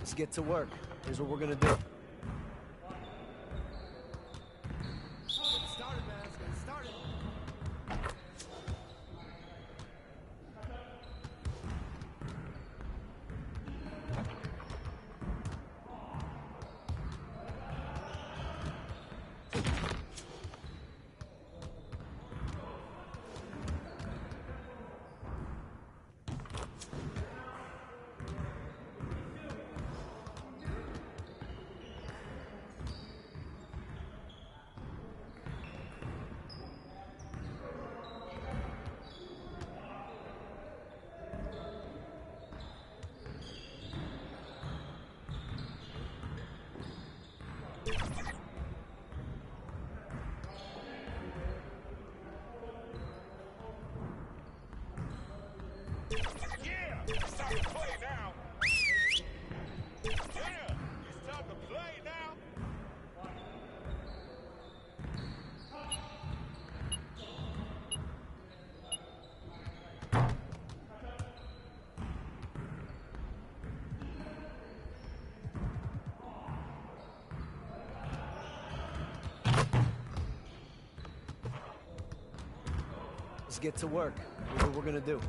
Let's get to work. Here's what we're gonna do. Let's get to work. Here's what we're gonna do.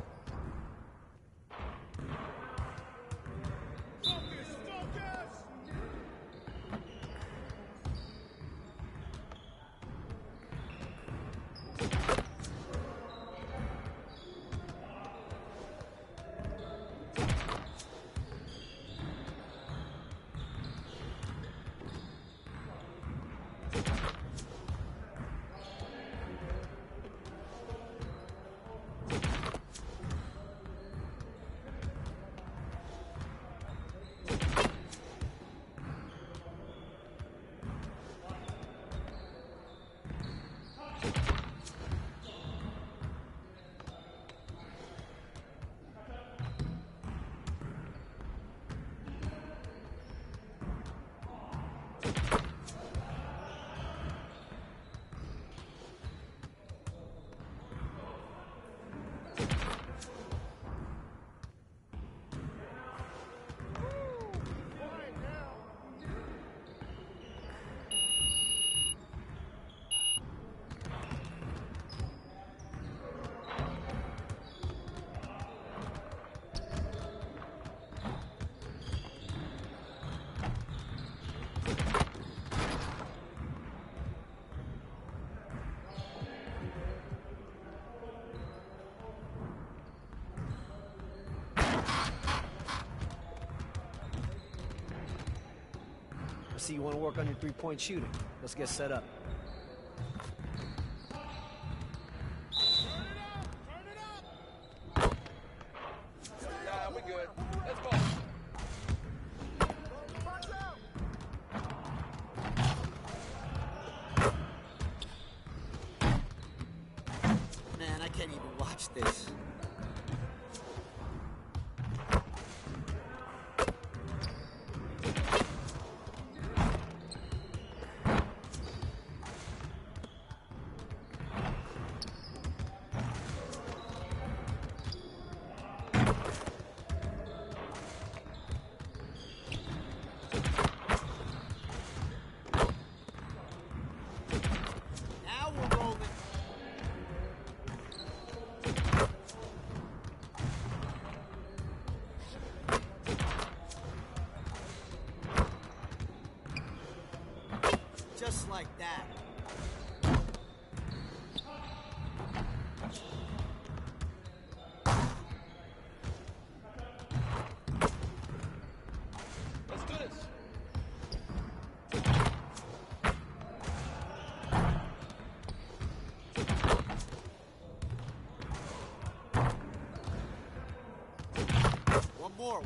See, you want to work on your three-point shooting. Let's get set up. Yeah, we good. Let's go. Man, I can't even watch this. Just like that. Let's do this. One more.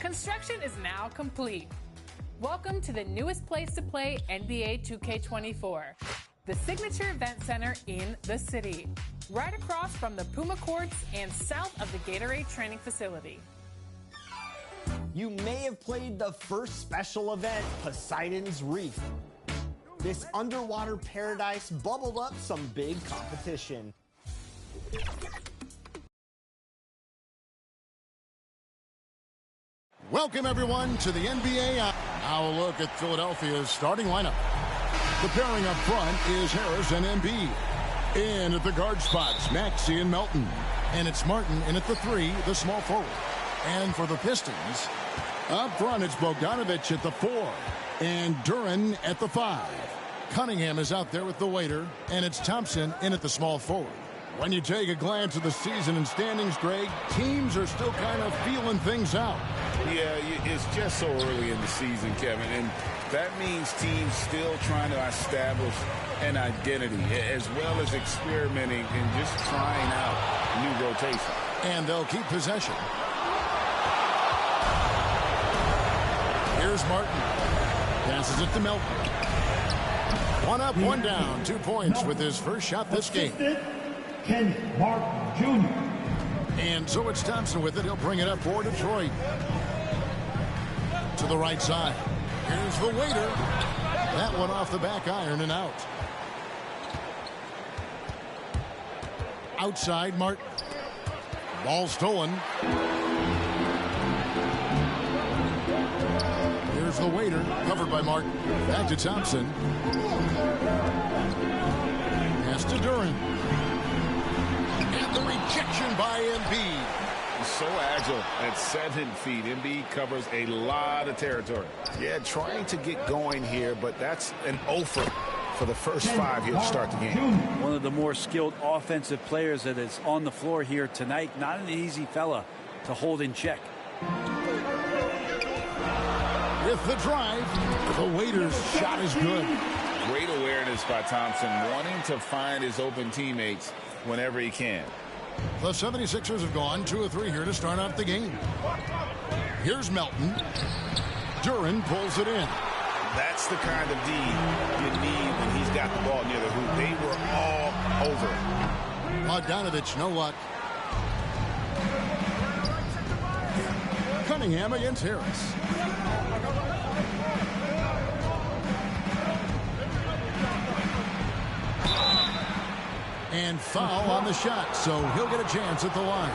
Construction is now complete. Welcome to the newest place to play NBA 2K24, the signature event center in the city, right across from the Puma courts and south of the Gatorade training facility. You may have played the first special event, Poseidon's Reef. This underwater paradise bubbled up some big competition. Welcome, everyone, to the NBA. Now a look at Philadelphia's starting lineup. The pairing up front is Harris and Embiid. In at the guard spots, Maxey and Melton. And it's Martin in at the 3, the small forward. And for the Pistons, up front it's Bogdanović at the 4 and Duren at the 5. Cunningham is out there with the waiter, and it's Thompson in at the small forward. When you take a glance at the season and standings, Greg, teams are still kind of feeling things out. Yeah, it's just so early in the season, Kevin, and that means teams still trying to establish an identity as well as experimenting and just trying out new rotation. And they'll keep possession. Here's Martin. Passes it to Melton. One up, one down. 2 points with his first shot this game. Ken Martin Jr. And so it's Thompson with it. He'll bring it up for Detroit. To the right side. Here's the waiter. That one off the back iron and out. Outside, Martin. Ball stolen. Here's the waiter. Covered by Martin. Back to Thompson. Pass to Duren. And the rejection by Embiid. So agile at 7 feet. Embiid covers a lot of territory. Yeah, trying to get going here, but that's an offer for the first 5 here to start the game. One of the more skilled offensive players that is on the floor here tonight. Not an easy fella to hold in check. With the drive, the waiter's shot is good. Great awareness by Thompson, wanting to find his open teammates whenever he can. The 76ers have gone 2 of 3 here to start off the game. Here's Melton. Duren pulls it in. That's the kind of D you need when he's got the ball near the hoop. They were all over it. Bogdanović, no luck. Cunningham against Harris. And foul on the shot, so he'll get a chance at the line.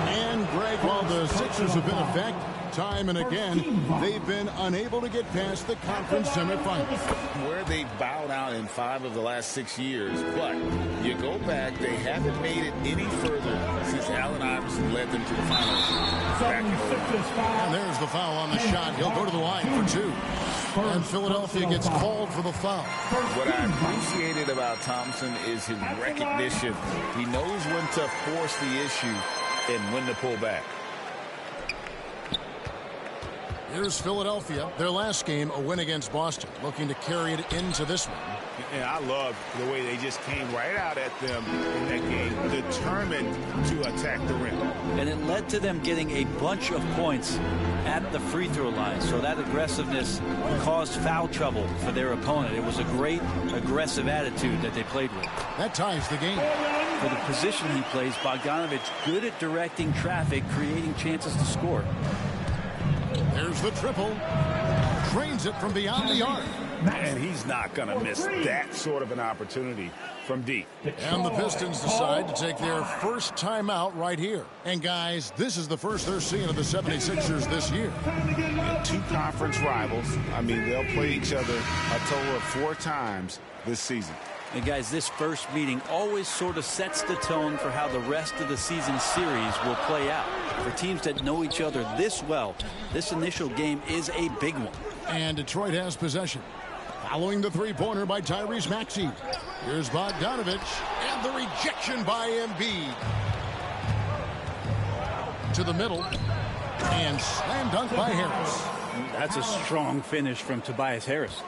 And Greg, while the Sixers have been a fact time and again, they've been unable to get past the conference semifinals. Where they've bowed out in 5 of the last 6 years, but you go back, they haven't made it any further since Allen Iverson led them to the finals. And there's the foul on the shot. He'll go to the line for 2. And Philadelphia gets called for the foul. What I appreciated about Thompson is his recognition. He knows when to force the issue and when to pull back. Here's Philadelphia. Their last game, a win against Boston, looking to carry it into this one. And I love the way they just came right out at them in that game, determined to attack the rim. And it led to them getting a bunch of points at the free throw line. So that aggressiveness caused foul trouble for their opponent. It was a great aggressive attitude that they played with. That ties the game. For the position he plays, Bogdanović good at directing traffic, creating chances to score. There's the triple. Trains it from beyond the arc. And he's not going to miss that sort of an opportunity from deep. And the Pistons decide to take their first timeout right here. And guys, this is the first they're seeing of the 76ers this year. Yeah, 2 conference rivals. I mean, they'll play each other a total of 4 times this season. And guys, this first meeting always sort of sets the tone for how the rest of the season series will play out. For teams that know each other this well, this initial game is a big one. And Detroit has possession. Following the three-pointer by Tyrese Maxey. Here's Bogdanović, and the rejection by Embiid. To the middle, and slam dunk by Harris. That's a strong finish from Tobias Harris.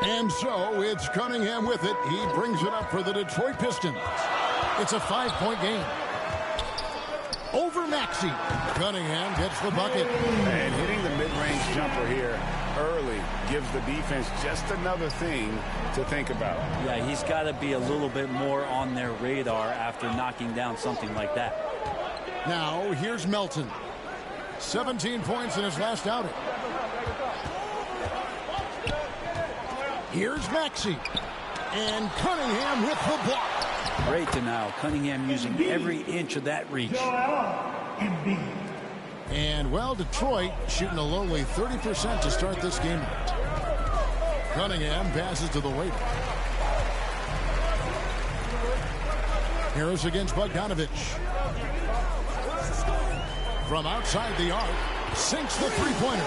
And so it's Cunningham with it. He brings it up for the Detroit Pistons. It's a 5-point game. Over Maxey. Cunningham gets the bucket. And hitting the mid-range jumper here early gives the defense just another thing to think about. Yeah, he's got to be a little bit more on their radar after knocking down something like that. Now, here's Melton. 17 points in his last outing. Here's Maxey. And Cunningham with the block. Great denial. Cunningham using every inch of that reach. And, well, Detroit shooting a lowly 30% to start this game out. Cunningham passes to the waiter. Harris against Bogdanovich. From outside the arc, sinks the three-pointer.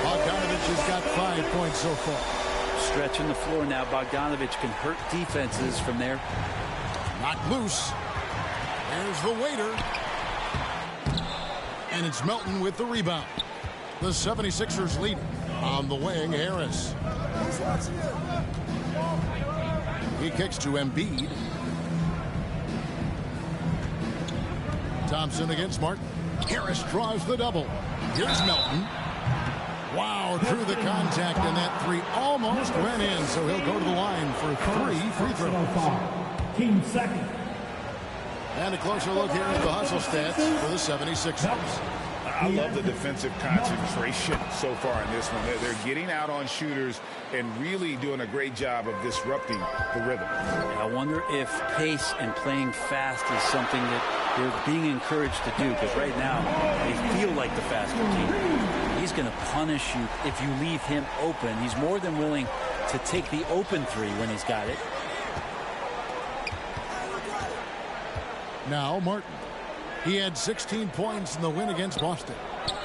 Bogdanovich has got 5 points so far. Stretching the floor now. Bogdanovich can hurt defenses from there. Knocked loose. There's the waiter. And it's Melton with the rebound. The 76ers lead on the wing. Harris. He kicks to Embiid. Thompson against Martin. Harris draws the double. Here's Melton. Wow, through the contact, and that three almost went in, so he'll go to the line for 3 free throws. Team second. And a closer look here at the hustle stats for the 76ers. I love the defensive concentration so far in this one. They're getting out on shooters and really doing a great job of disrupting the rhythm. I wonder if pace and playing fast is something that they're being encouraged to do, because right now they feel like the faster team. He's going to punish you if you leave him open. He's more than willing to take the open three when he's got it. Now Martin. He had 16 points in the win against Boston.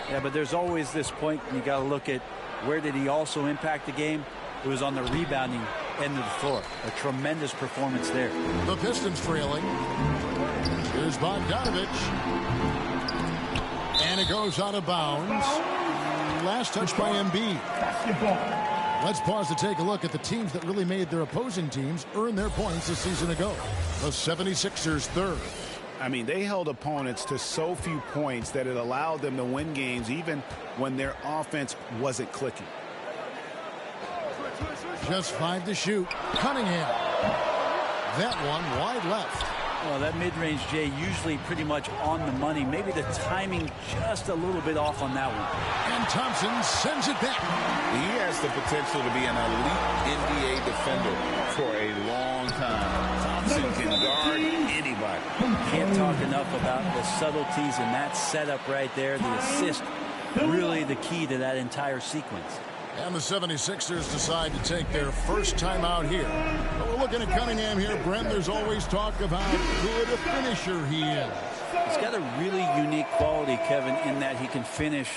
Yeah, but there's always this point, and you got to look at where did he also impact the game. It was on the rebounding end of the floor. A tremendous performance there. The Pistons trailing. Here's Bogdanovich. And it goes out of bounds. Last touch by Embiid. Let's pause to take a look at the teams that really made their opposing teams earn their points a season ago. The 76ers third. I mean, they held opponents to so few points that it allowed them to win games even when their offense wasn't clicking. Just 5 to shoot. Cunningham. That one wide left. Well, that mid-range, Jay, usually pretty much on the money. Maybe the timing just a little bit off on that one. And Thompson sends it back. He has the potential to be an elite NBA defender for a long time. Thompson can guard anybody. Can't talk enough about the subtleties in that setup right there. The assist, really the key to that entire sequence. And the 76ers decide to take their first time out here. But we're looking at Cunningham here, Brent. There's always talk of how good a finisher he is. He's got a really unique quality, Kevin, in that he can finish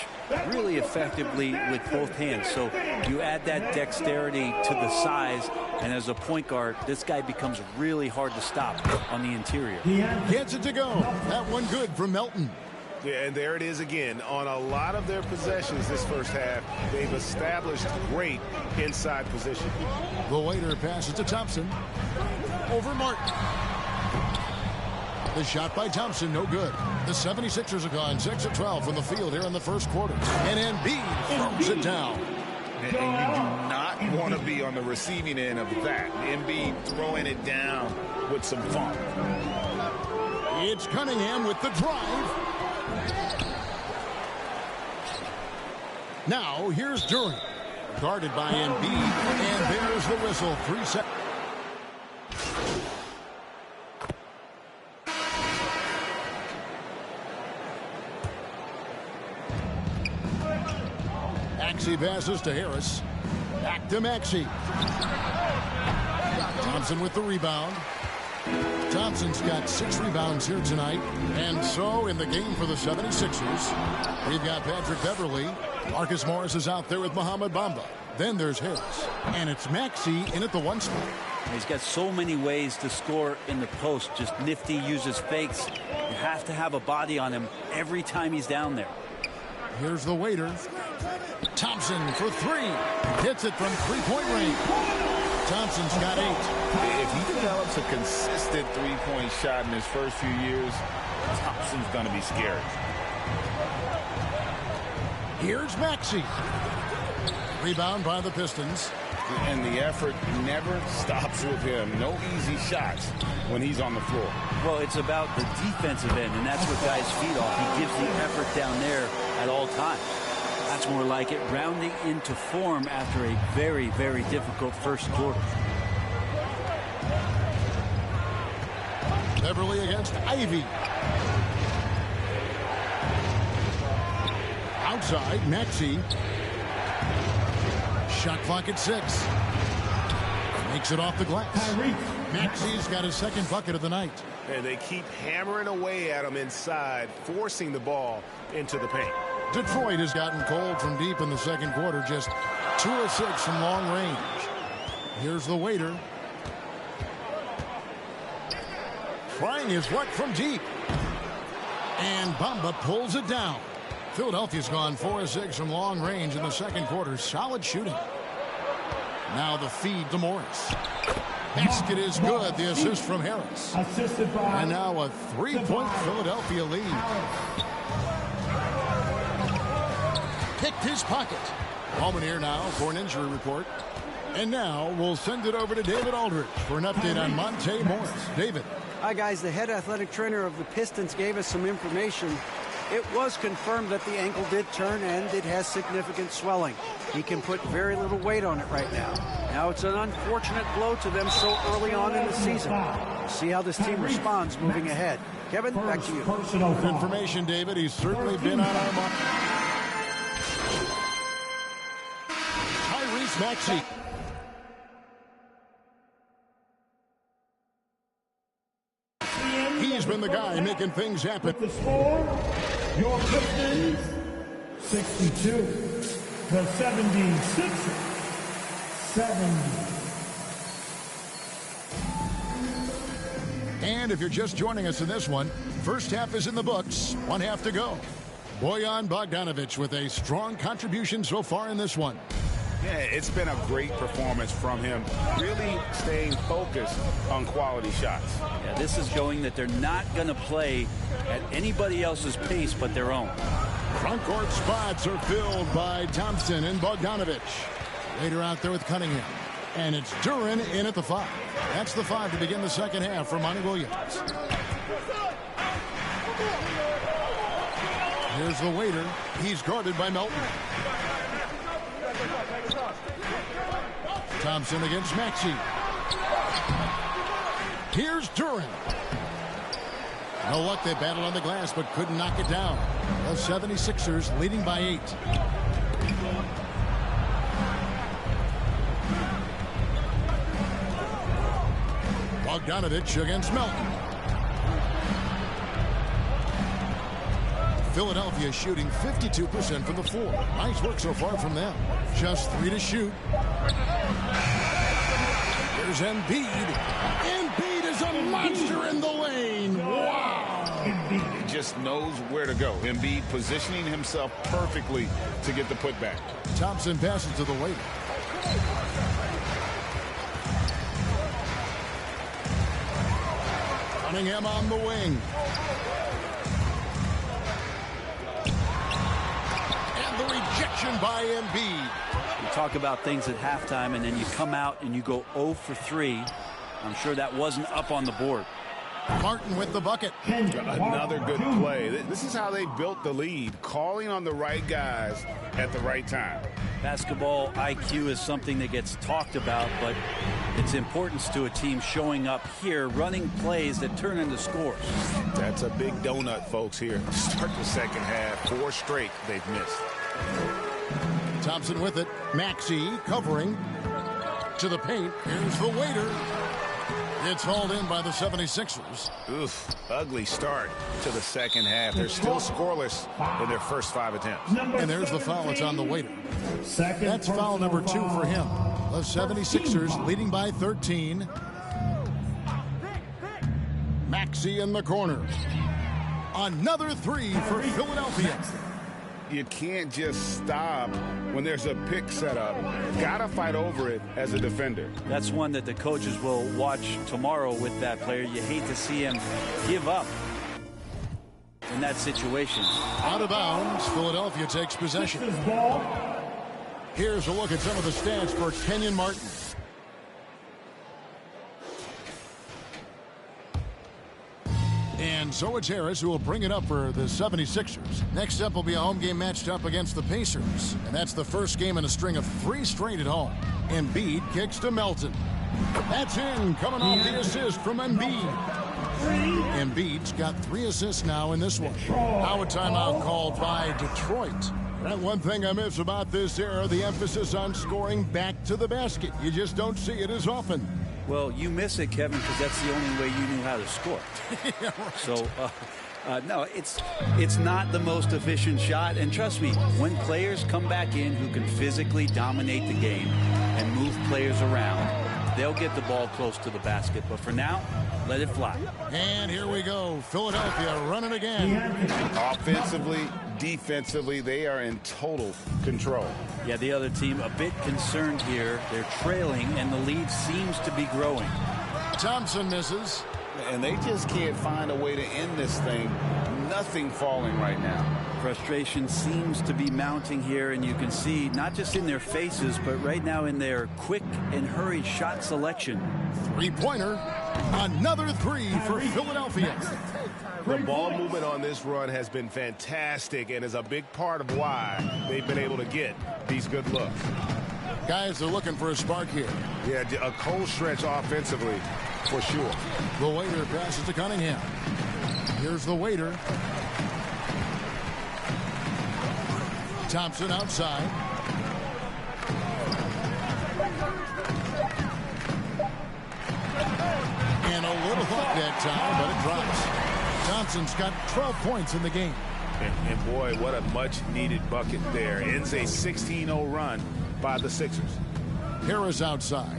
really effectively with both hands. So you add that dexterity to the size, and as a point guard, this guy becomes really hard to stop on the interior. Gets it to go. That one good from Melton. Yeah, and there it is again. On a lot of their possessions this first half, they've established great inside position. The waiter passes to Thompson. Over Martin. The shot by Thompson, no good. The 76ers have gone 6 of 12 from the field here in the first quarter. And Embiid throws it down. And you do not want to be on the receiving end of that. Embiid throwing it down with some funk. It's Cunningham with the drive. Now, here's Duran. Guarded by Embiid. And there's the whistle. 3 seconds. Maxey passes to Harris. Back to Maxey. Thompson with the rebound. Thompson's got 6 rebounds here tonight. And so in the game for the 76ers, we've got Patrick Beverly. Marcus Morris is out there with Mohamed Bamba. Then there's Harris. And it's Maxey in at the 1 spot. He's got so many ways to score in the post. Just nifty, uses fakes. You have to have a body on him every time he's down there. Here's the waiter. Thompson for 3. Hits it from 3-point range. Thompson's got 8. If he develops a consistent three-point shot in his first few years, Thompson's going to be scary. Here's Maxey. Rebound by the Pistons. And the effort never stops with him. No easy shots when he's on the floor. Well, it's about the defensive end, and that's what guys feed off. He gives the effort down there at all times. That's more like it, rounding into form after a very, very difficult first quarter. Beverly against Ivy. Outside, Maxey. Shot clock at 6. Makes it off the glass. Maxey's got his second bucket of the night. And they keep hammering away at him inside, forcing the ball into the paint. Detroit has gotten cold from deep in the second quarter, just 2 of 6 from long range. Here's the waiter. Trying his luck from deep. And Bamba pulls it down. Philadelphia's gone 4 of 6 from long range in the second quarter. Solid shooting. Now the feed to Morris. Basket is good. The assist from Harris. Assisted by And now a 3-point Philadelphia lead. Picked his pocket. Bowman here now for an injury report. And now we'll send it over to David Aldridge for an update on Monte Morris. David. Hi, guys. The head athletic trainer of the Pistons gave us some information. It was confirmed that the ankle did turn and it has significant swelling. He can put very little weight on it right now. Now it's an unfortunate blow to them so early on in the season. We'll see how this team responds moving ahead. Kevin, back to you. Good information, David. He's certainly been on our mark. Tyrese Maxey. He's been the guy making things happen. the score, your Pistons 62, the 76ers 70. And if you're just joining us in this one, first half is in the books, 1 half to go. Bojan Bogdanović with a strong contribution so far in this one. Yeah, it's been a great performance from him, really staying focused on quality shots. Yeah, this is showing that they're not going to play at anybody else's pace but their own. Front court spots are filled by Thompson and Bogdanović. Later out there with Cunningham. And it's Duran in at the 5. That's the 5 to begin the second half for Monty Williams. Here's the waiter. He's guarded by Melton. Thompson against Maxey. Here's Duran. No luck, they battled on the glass but couldn't knock it down. The 76ers leading by 8. Bogdanović against Melton. Philadelphia shooting 52% from the floor. Nice work so far from them. Just 3 to shoot. Here's Embiid. Embiid is a monster in the lane. Wow. He just knows where to go. Embiid positioning himself perfectly to get the putback. Thompson passes to the waiter. Cunningham on the wing. And the rejection by Embiid. You talk about things at halftime and then you come out and you go 0 for 3. I'm sure that wasn't up on the board. Martin with the bucket. Another good play. This is how they built the lead, calling on the right guys at the right time. Basketball IQ is something that gets talked about, but its importance to a team showing up here, running plays that turn into scores. That's a big donut, folks, here. Start the second half. 4 straight they've missed. Thompson with it. Maxey covering to the paint. Here's the waiter. It's hauled in by the 76ers. Oof, ugly start to the second half. They're still scoreless in their first 5 attempts. And there's the foul. It's on the waiter. That's foul number 2 for him. The 76ers leading by 13. Maxey in the corner. Another 3 for Philadelphia. you can't just stop when there's a pick set up. Got to fight over it as a defender. That's one that the coaches will watch tomorrow with that player. You hate to see him give up in that situation. Out of bounds, Philadelphia takes possession. Here's a look at some of the stats for Kenyon Martin. And so it's Harris who will bring it up for the 76ers. Next up will be a home game matched up against the Pacers. And that's the first game in a string of 3 straight at home. Embiid kicks to Melton. That's in, coming off the assist from Embiid. Embiid's got 3 assists now in this one. Now a timeout called by Detroit. That one thing I miss about this era, the emphasis on scoring back to the basket. You just don't see it as often. Well, you miss it, Kevin, because that's the only way you knew how to score. Yeah, right. So, no, it's not the most efficient shot. And trust me, when players come back in who can physically dominate the game and move players around, they'll get the ball close to the basket. But for now, let it fly. And here we go. Philadelphia running again. Offensively, defensively, they are in total control. Yeah, the other team a bit concerned here. They're trailing, and the lead seems to be growing. Thompson misses. And they just can't find a way to end this thing. Nothing falling right now. Frustration seems to be mounting here, and you can see not just in their faces, but right now in their quick and hurried shot selection. Three-pointer. Another 3 for Philadelphia. The ball movement on this run has been fantastic and is a big part of why they've been able to get these good looks. Guys are looking for a spark here. Yeah, a cold stretch offensively for sure. The Waiter passes to Cunningham. Here's the Waiter. Thompson outside. And a little hook that time, but it drops. Thompson's got 12 points in the game. And boy, what a much-needed bucket there. Ends a 16-0 run by the Sixers. Harris outside.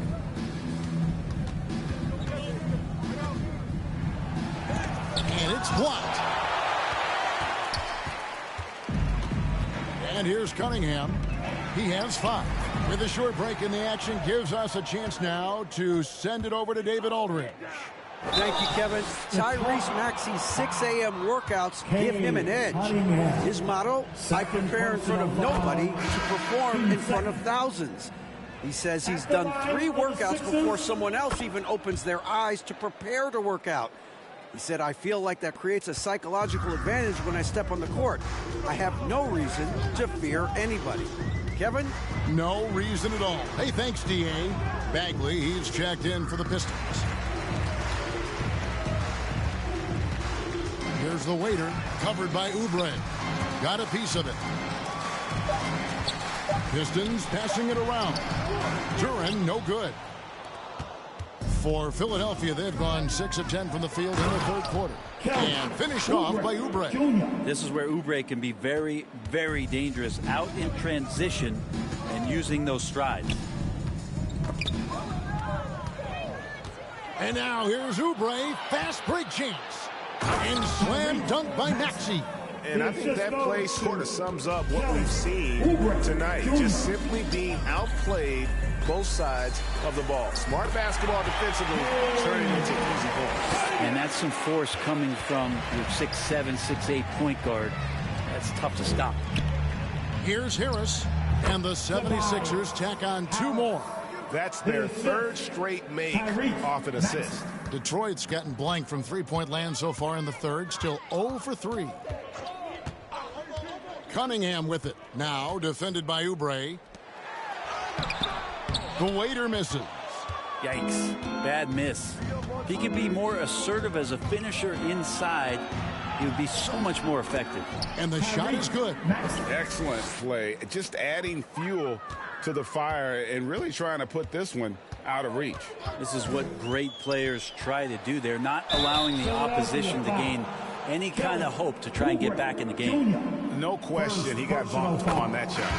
And it's blocked. And here's Cunningham. He has 5. With a short break in the action, gives us a chance now to send it over to David Aldridge. Thank you, Kevin. Tyrese Maxey's 6 a.m. workouts give him an edge. His motto, I prepare in front of nobody to perform in front of thousands. He says he's done 3 workouts before someone else even opens their eyes to prepare to work out. He said, I feel like that creates a psychological advantage when I step on the court. I have no reason to fear anybody. Kevin? No reason at all. Hey, thanks, D.A. Bagley, he's checked in for the Pistons. Here's the Waiter, covered by Oubre. Got a piece of it. Pistons passing it around. Duran, no good. For Philadelphia, they've gone 6 of 10 from the field in the third quarter. And finished off by Oubre. This is where Oubre can be very, very dangerous out in transition and using those strides. And now here's Oubre, fast break chance. And slam dunk by Maxey. And I think that play sort of sums up what we've seen tonight. Just simply being outplayed both sides of the ball. Smart basketball defensively, turning into easy points. And that's some force coming from your 6'7", 6'8" point guard. That's tough to stop. Here's Harris, and the 76ers tack on 2 more. That's their 3rd straight make off an assist. Detroit's gotten blank from three-point land so far in the third, still 0 for 3. Cunningham with it. Now defended by Oubre. The Waiter misses. Yikes. Bad miss. If he could be more assertive as a finisher inside, he would be so much more effective. And the shot is good. Excellent play. Just adding fuel to the fire and really trying to put this one out of reach. This is what great players try to do. They're not allowing the opposition to gain any kind of hope to try and get back in the game. No question, he got bumped on that shot.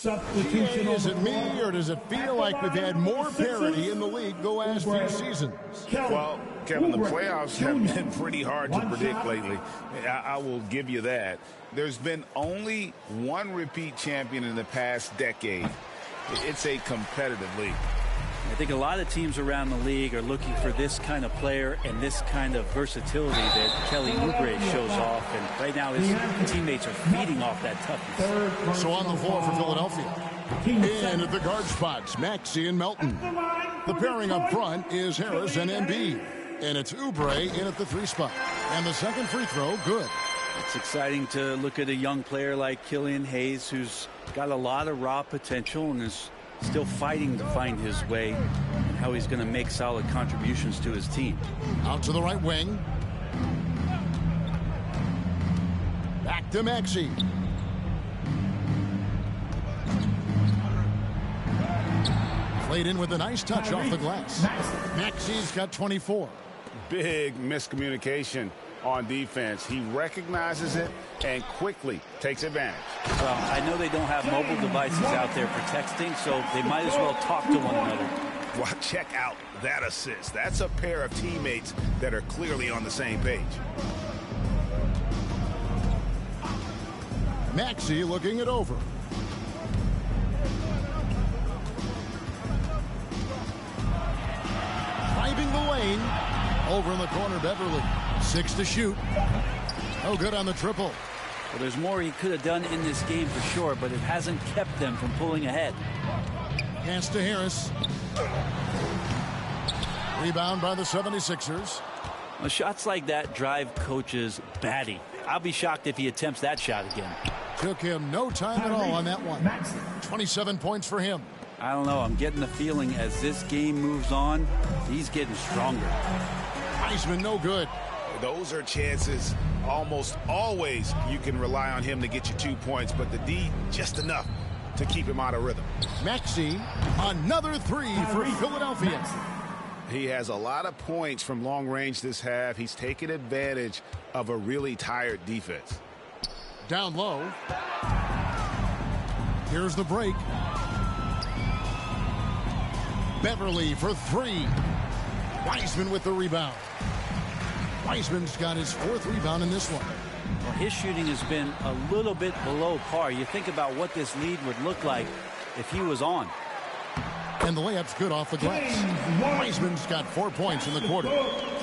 Substitution. Is it me, or does it feel like we've had more parity in the league the last few seasons? Well, Kevin, the playoffs have been pretty hard to predict lately. I will give you that. There's been only one repeat champion in the past decade. It's a competitive league. I think a lot of teams around the league are looking for this kind of player and this kind of versatility that Kelly Oubre shows off. And right now his teammates are feeding off that toughness. So on the floor for Philadelphia. In at the guard spots, Maxey and Melton. The pairing up front is Harris and Embiid. And it's Oubre in at the 3 spot. And the second free throw, good. It's exciting to look at a young player like Killian Hayes, who's got a lot of raw potential and is still fighting to find his way and how he's going to make solid contributions to his team. Out to the right wing. Back to Maxey. Played in with a nice touch off the glass. Maxey's got 24. Big miscommunication on defense. He recognizes it and quickly takes advantage. Well, I know they don't have mobile devices out there for texting, so they might as well talk to one another. Well, check out that assist. That's a pair of teammates that are clearly on the same page. Maxey looking it over. Driving the lane. Over in the corner, Beverly. 6 to shoot. No good on the triple. Well, there's more he could have done in this game for sure, but it hasn't kept them from pulling ahead. Pass to Harris. Rebound by the 76ers. Well, shots like that drive coaches batty. I'll be shocked if he attempts that shot again. Took him no time at all on that one. 27 points for him. I don't know. I'm getting the feeling as this game moves on, he's getting stronger. Wiseman no good. Those are chances almost always you can rely on him to get you 2 points, but the D just enough to keep him out of rhythm. Maxey, another 3 for Philadelphia. He has a lot of points from long range this half. He's taken advantage of a really tired defense. Down low. Here's the break. Beverly for 3. Wiseman with the rebound. Wiseman's got his 4th rebound in this one. Well, his shooting has been a little bit below par. You think about what this lead would look like if he was on. And the layup's good off the glass. Wiseman's got 4 points in the quarter.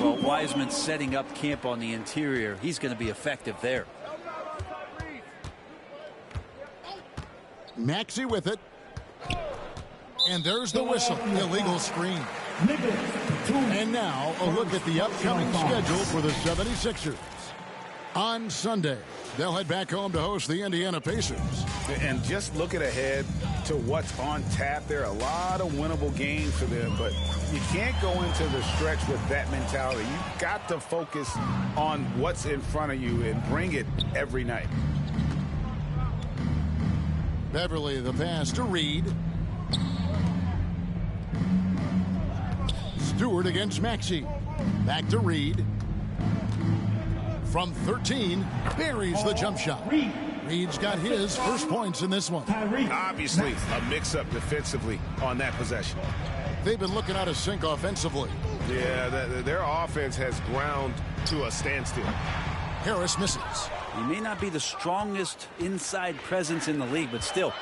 Well, Wiseman's setting up camp on the interior. He's going to be effective there. Maxey with it. And there's the whistle. Illegal screen. And now a look at the upcoming schedule for the 76ers. On Sunday, they'll head back home to host the Indiana Pacers. And just looking ahead to what's on tap, there are a lot of winnable games for them, but you can't go into the stretch with that mentality. You've got to focus on what's in front of you and bring it every night. Beverly, the pass to Reed. Stewart against Maxey. Back to Reed. From 13, buries the jump shot. Reed's got his first points in this one. Obviously, a mix-up defensively on that possession. They've been looking out of sync offensively. Yeah, their offense has ground to a standstill. Harris misses. He may not be the strongest inside presence in the league, but still,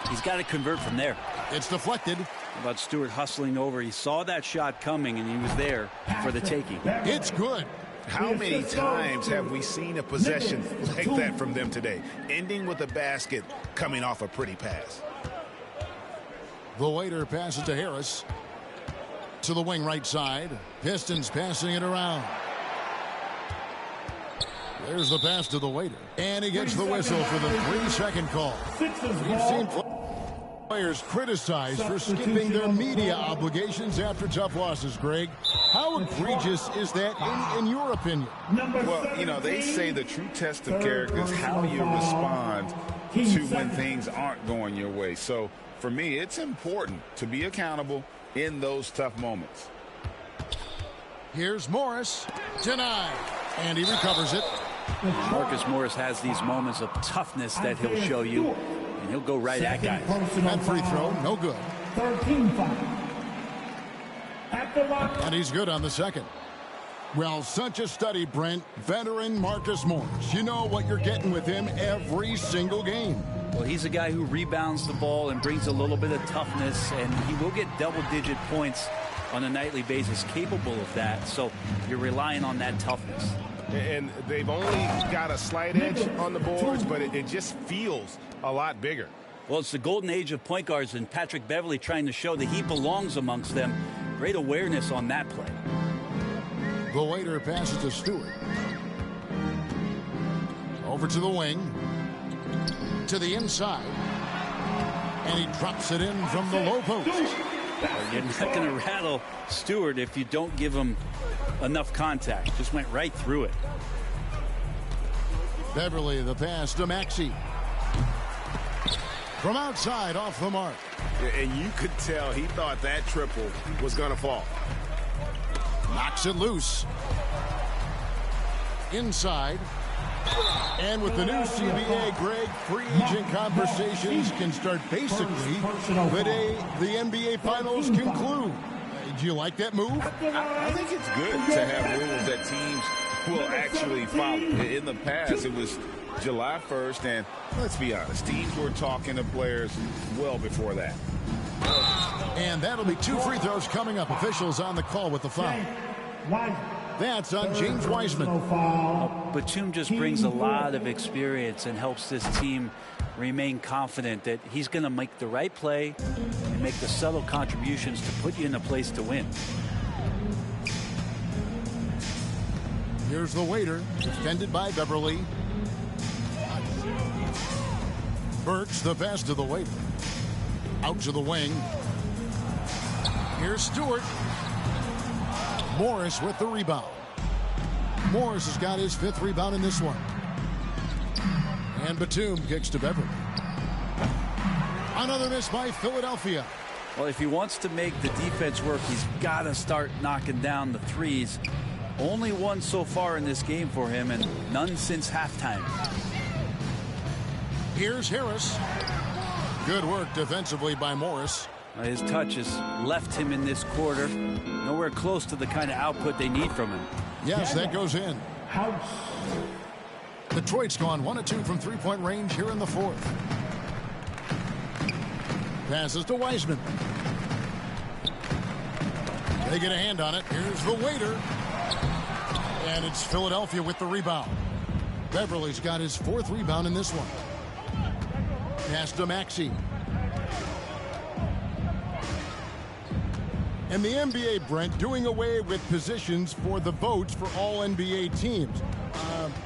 he's got to convert from there. It's deflected. How about Stewart hustling over? He saw that shot coming, and he was there for the taking. It's good. How many times have we seen a possession like that from them today, ending with a basket coming off a pretty pass? The waiter passes to Harris. To the wing right side. Pistons passing it around. There's the pass to the waiter. And he gets the whistle for the 3-second call. We've seen players criticized for skipping their media obligations after tough losses, Greg. How egregious is that in your opinion? Well, you know, they say the true test of character is how you respond to when things aren't going your way. So, for me, it's important to be accountable in those tough moments. Here's Morris. Denied. And he recovers it. Marcus Morris has these moments of toughness that he'll show you. And he'll go right at guys. That free throw, no good. 13 foul. At the line. And he's good on the second. Well, such a study, Brent. Veteran Marcus Morris. You know what you're getting with him every single game. Well, he's a guy who rebounds the ball and brings a little bit of toughness, and he will get double-digit points on a nightly basis, capable of that. So you're relying on that toughness. And they've only got a slight edge on the boards, but it just feels a lot bigger. Well, it's the golden age of point guards, and Patrick Beverley trying to show that he belongs amongst them. Great awareness on that play. The waiter passes to Stewart. Over to the wing. To the inside. And he drops it in from the low post. Well, you're not going to rattle Stewart if you don't give him enough contact. Just went right through it. Beverley, the pass to Maxey. From outside, off the mark. And you could tell he thought that triple was going to fall. Knocks it loose. Inside. And with the new CBA, Greg, free agent conversations can start basically the day the NBA Finals conclude. Do you like that move? I think it's good to have rules that teams will actually follow. In the past, it was July 1st, and let's be honest, teams were talking to players well before that. And that'll be 2 free throws coming up. Officials on the call with the foul. That's on James Wiseman. Batum just brings a lot of experience and helps this team remain confident that he's going to make the right play and make the subtle contributions to put you in a place to win. Here's the waiter, defended by Beverley. Burks, the pass to the waiter. Out to the wing. Here's Stewart. Morris with the rebound. Morris has got his 5th rebound in this one. And Batum kicks to Beverley. Another miss by Philadelphia. Well, if he wants to make the defense work, he's got to start knocking down the threes. Only one so far in this game for him, and none since halftime. Here's Harris. Good work defensively by Morris. His touch has left him in this quarter. Nowhere close to the kind of output they need from him. Yes, that goes in. Detroit's gone 1 of 2 from three-point range here in the 4th. Passes to Wiseman. They get a hand on it. Here's the waiter. And it's Philadelphia with the rebound. Beverley's got his 4th rebound in this one. Pass to Maxey. And the NBA, Brent, doing away with positions for the votes for all NBA teams.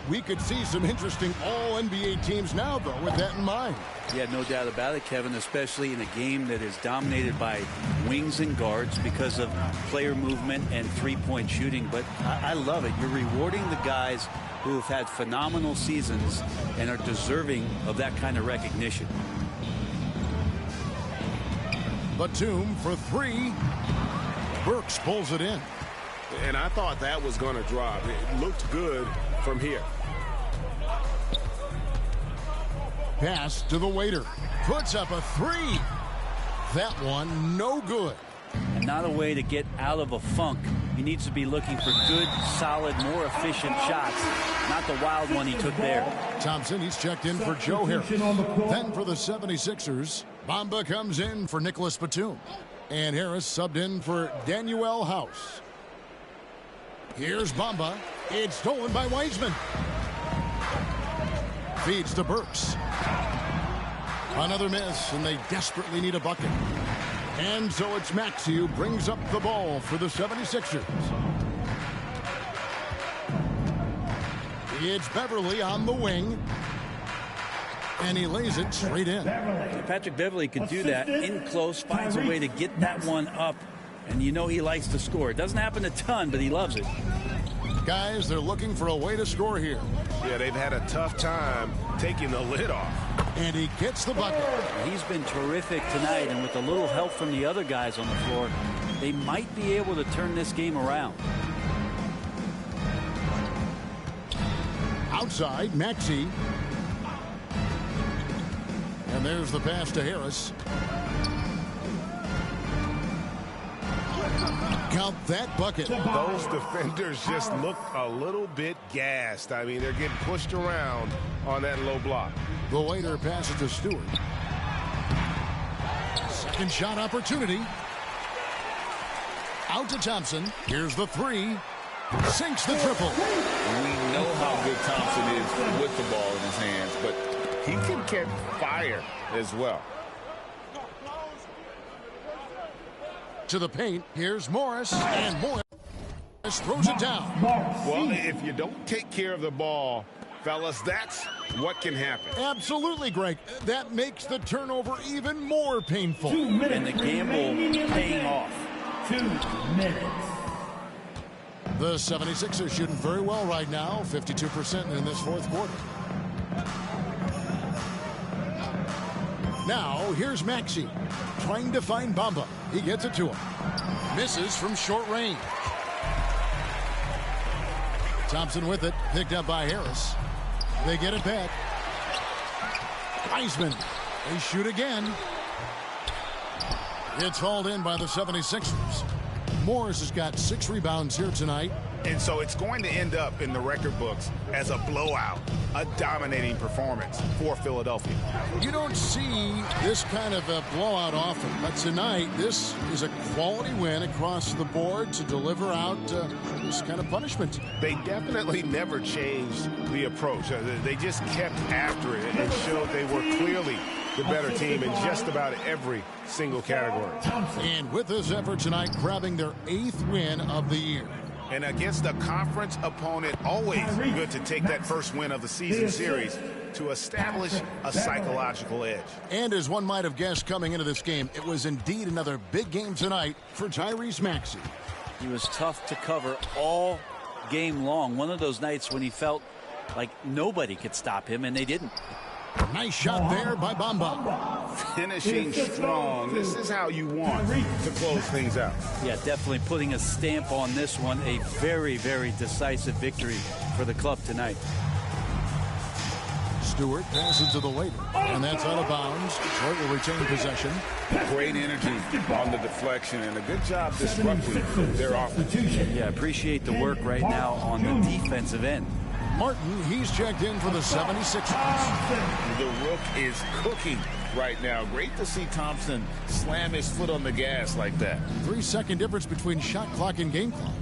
We could see some interesting all NBA teams now, though, with that in mind. Yeah, no doubt about it, Kevin, especially in a game that is dominated by wings and guards because of player movement and three-point shooting. But I love it. You're rewarding the guys who have had phenomenal seasons and are deserving of that kind of recognition. Batum for 3. Burks pulls it in. And I thought that was going to drop. It looked good from here. Pass to the waiter. Puts up a 3. That one no good. And not a way to get out of a funk. He needs to be looking for good, solid, more efficient shots. Not the wild one he took there. Thompson, he's checked in for Joe Harris. Then for the 76ers, Bamba comes in for Nicholas Batum. And Harris subbed in for Danuel House. Here's Bamba. It's stolen by Wiseman. Feeds to Burks. Another miss, and they desperately need a bucket. And so it's Maxey who brings up the ball for the 76ers. It's Beverley on the wing. And he lays it straight in. Patrick Beverley could do that in close, finds a way to get that one up. And you know he likes to score. It doesn't happen a ton, but he loves it. Guys, they're looking for a way to score here. Yeah, they've had a tough time taking the lid off. And he gets the bucket. He's been terrific tonight, and with a little help from the other guys on the floor, they might be able to turn this game around. Outside, Maxey. And And there's the pass to Harris. Count that bucket. Those defenders just look a little bit gassed. I mean, they're getting pushed around on that low block. The waiter passes to Stewart. Second shot opportunity. Out to Thompson. Here's the three. Sinks the triple. We know how good Thompson is with the ball in his hands, but he can catch fire as well. To the paint. Here's Morris. And Morris throws it down. Well, if you don't take care of the ball, fellas, that's what can happen. Absolutely, Greg. That makes the turnover even more painful. 2 minutes. And the gamble paying off. 2 minutes. The 76ers shooting very well right now, 52% in this fourth quarter. Now, here's Maxey trying to find Bamba. He gets it to him. Misses from short range. Thompson with it, picked up by Harris. They get it back. Wiseman, they shoot again. It's hauled in by the 76ers. Morris has got 6 rebounds here tonight. And so it's going to end up in the record books as a blowout, a dominating performance for Philadelphia. You don't see this kind of a blowout often, but tonight this is a quality win across the board to deliver out this kind of punishment. They definitely never changed the approach. They just kept after it and showed they were clearly the better team in just about every single category. And with this effort tonight, grabbing their 8th win of the year. And against a conference opponent, always good to take that first win of the season series to establish a psychological edge. And as one might have guessed coming into this game, it was indeed another big game tonight for Tyrese Maxey. He was tough to cover all game long. One of those nights when he felt like nobody could stop him, and they didn't. Nice shot there by Bamba. Finishing strong. This is how you want to close things out. Yeah, definitely putting a stamp on this one. A very, very decisive victory for the club tonight. Stewart passes to the waiter, and that's out of bounds. Detroit will retain possession. Great energy on the deflection, and a good job disrupting their offense. Yeah, appreciate the work right now on the defensive end. Martin, he's checked in for the 76ers. The Rook is cooking right now. Great to see Thompson slam his foot on the gas like that. 3-second difference between shot clock and game clock.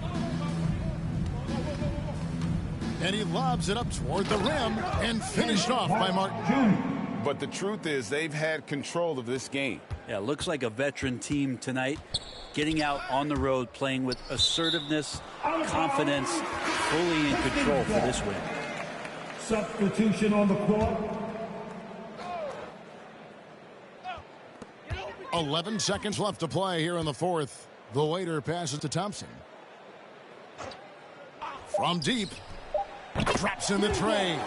And he lobs it up toward the rim and finished off by Martin. But the truth is they've had control of this game. Yeah, looks like a veteran team tonight. Getting out on the road, playing with assertiveness, confidence, fully in control for this win. Substitution on the court. 11 seconds left to play here in the fourth. The waiter passes to Thompson. From deep. Drops in the tray.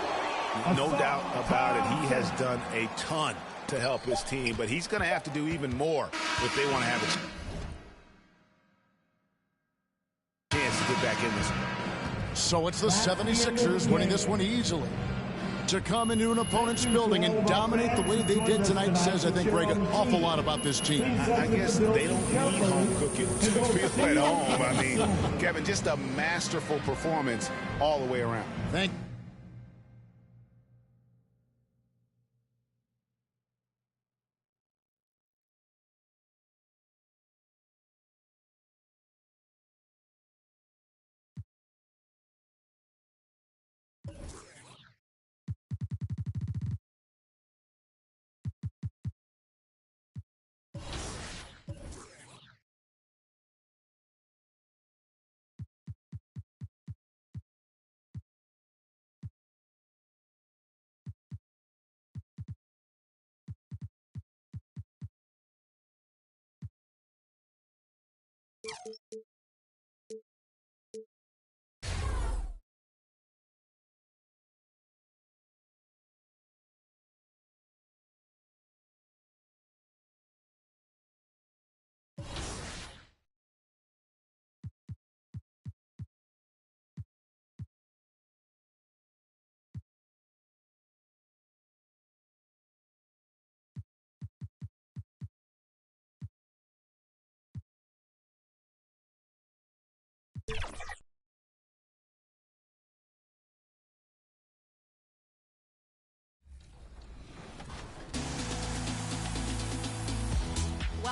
No doubt about it. He has done a ton to help his team, but he's going to have to do even more if they want to have a chance to get back in this one. So it's the 76ers winning this one easily. To come into an opponent's building and dominate the way they did tonight says, I think, Greg, an awful lot about this team. I guess they don't need home cooking to feel at home. I mean, Kevin, just a masterful performance all the way around. Thank you.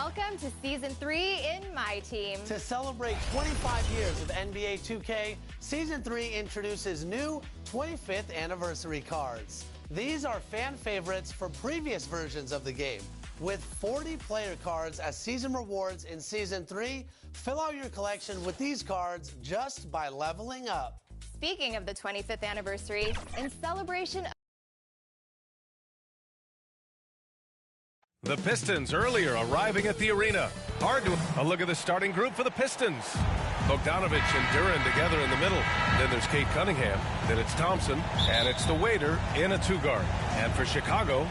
Welcome to Season 3 in my team. To celebrate 25 years of NBA 2K, Season 3 introduces new 25th anniversary cards. These are fan favorites for previous versions of the game. With 40 player cards as season rewards in Season 3, fill out your collection with these cards just by leveling up. Speaking of the 25th anniversary, in celebration of the Pistons earlier arriving at the arena. Hard to a look at the starting group for the Pistons. Bogdanovich and Duran together in the middle. Then there's Kate Cunningham. Then it's Thompson. And it's the waiter in a two-guard. And for Chicago,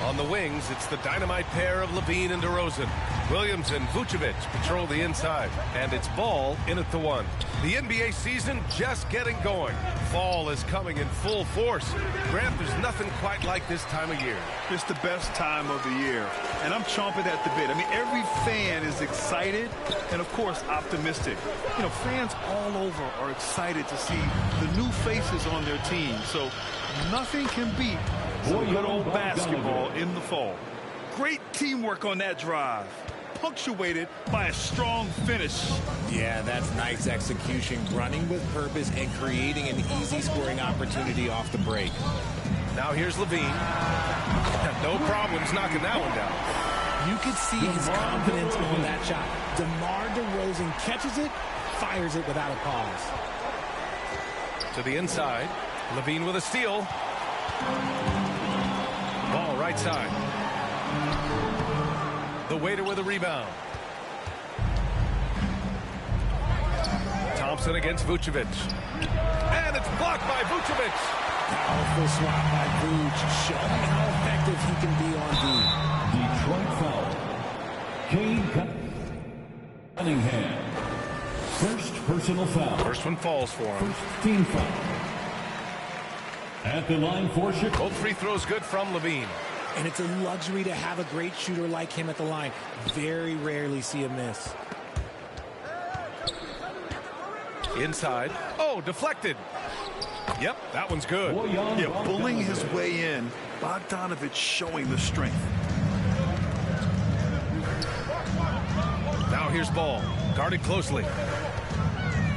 on the wings, it's the dynamite pair of Levine and DeRozan. Williams and Vucevic patrol the inside. And it's Ball in at the one. The NBA season just getting going. Fall is coming in full force. Grant, there's nothing quite like this time of year. It's the best time of the year. And I'm chomping at the bit. I mean, every fan is excited and, of course, optimistic. You know, fans all over are excited to see the new faces on their team. So nothing can beat some good old basketball in the fall. Great teamwork on that drive, punctuated by a strong finish. Yeah, that's nice execution, running with purpose and creating an easy scoring opportunity off the break. Now here's Levine. No problems knocking that one down. You could see his confidence on that shot. DeMar DeRozan catches it, fires it without a pause. To the inside. Levine with a steal. Ball right side. The waiter with a rebound. Thompson against Vucevic. And it's blocked by Vucevic. Powerful swat by Vuce, showing how effective he can be on D. Detroit foul. Kate Cunningham. First personal foul. First one falls for him. First team foul. At the line for Chicago. Both free throws good from Levine. And it's a luxury to have a great shooter like him at the line. Very rarely see a miss. Inside. Oh, deflected. Yep, that one's good. Yeah, bullying his way in. Bogdanovich showing the strength. Now here's Ball. Guarded closely.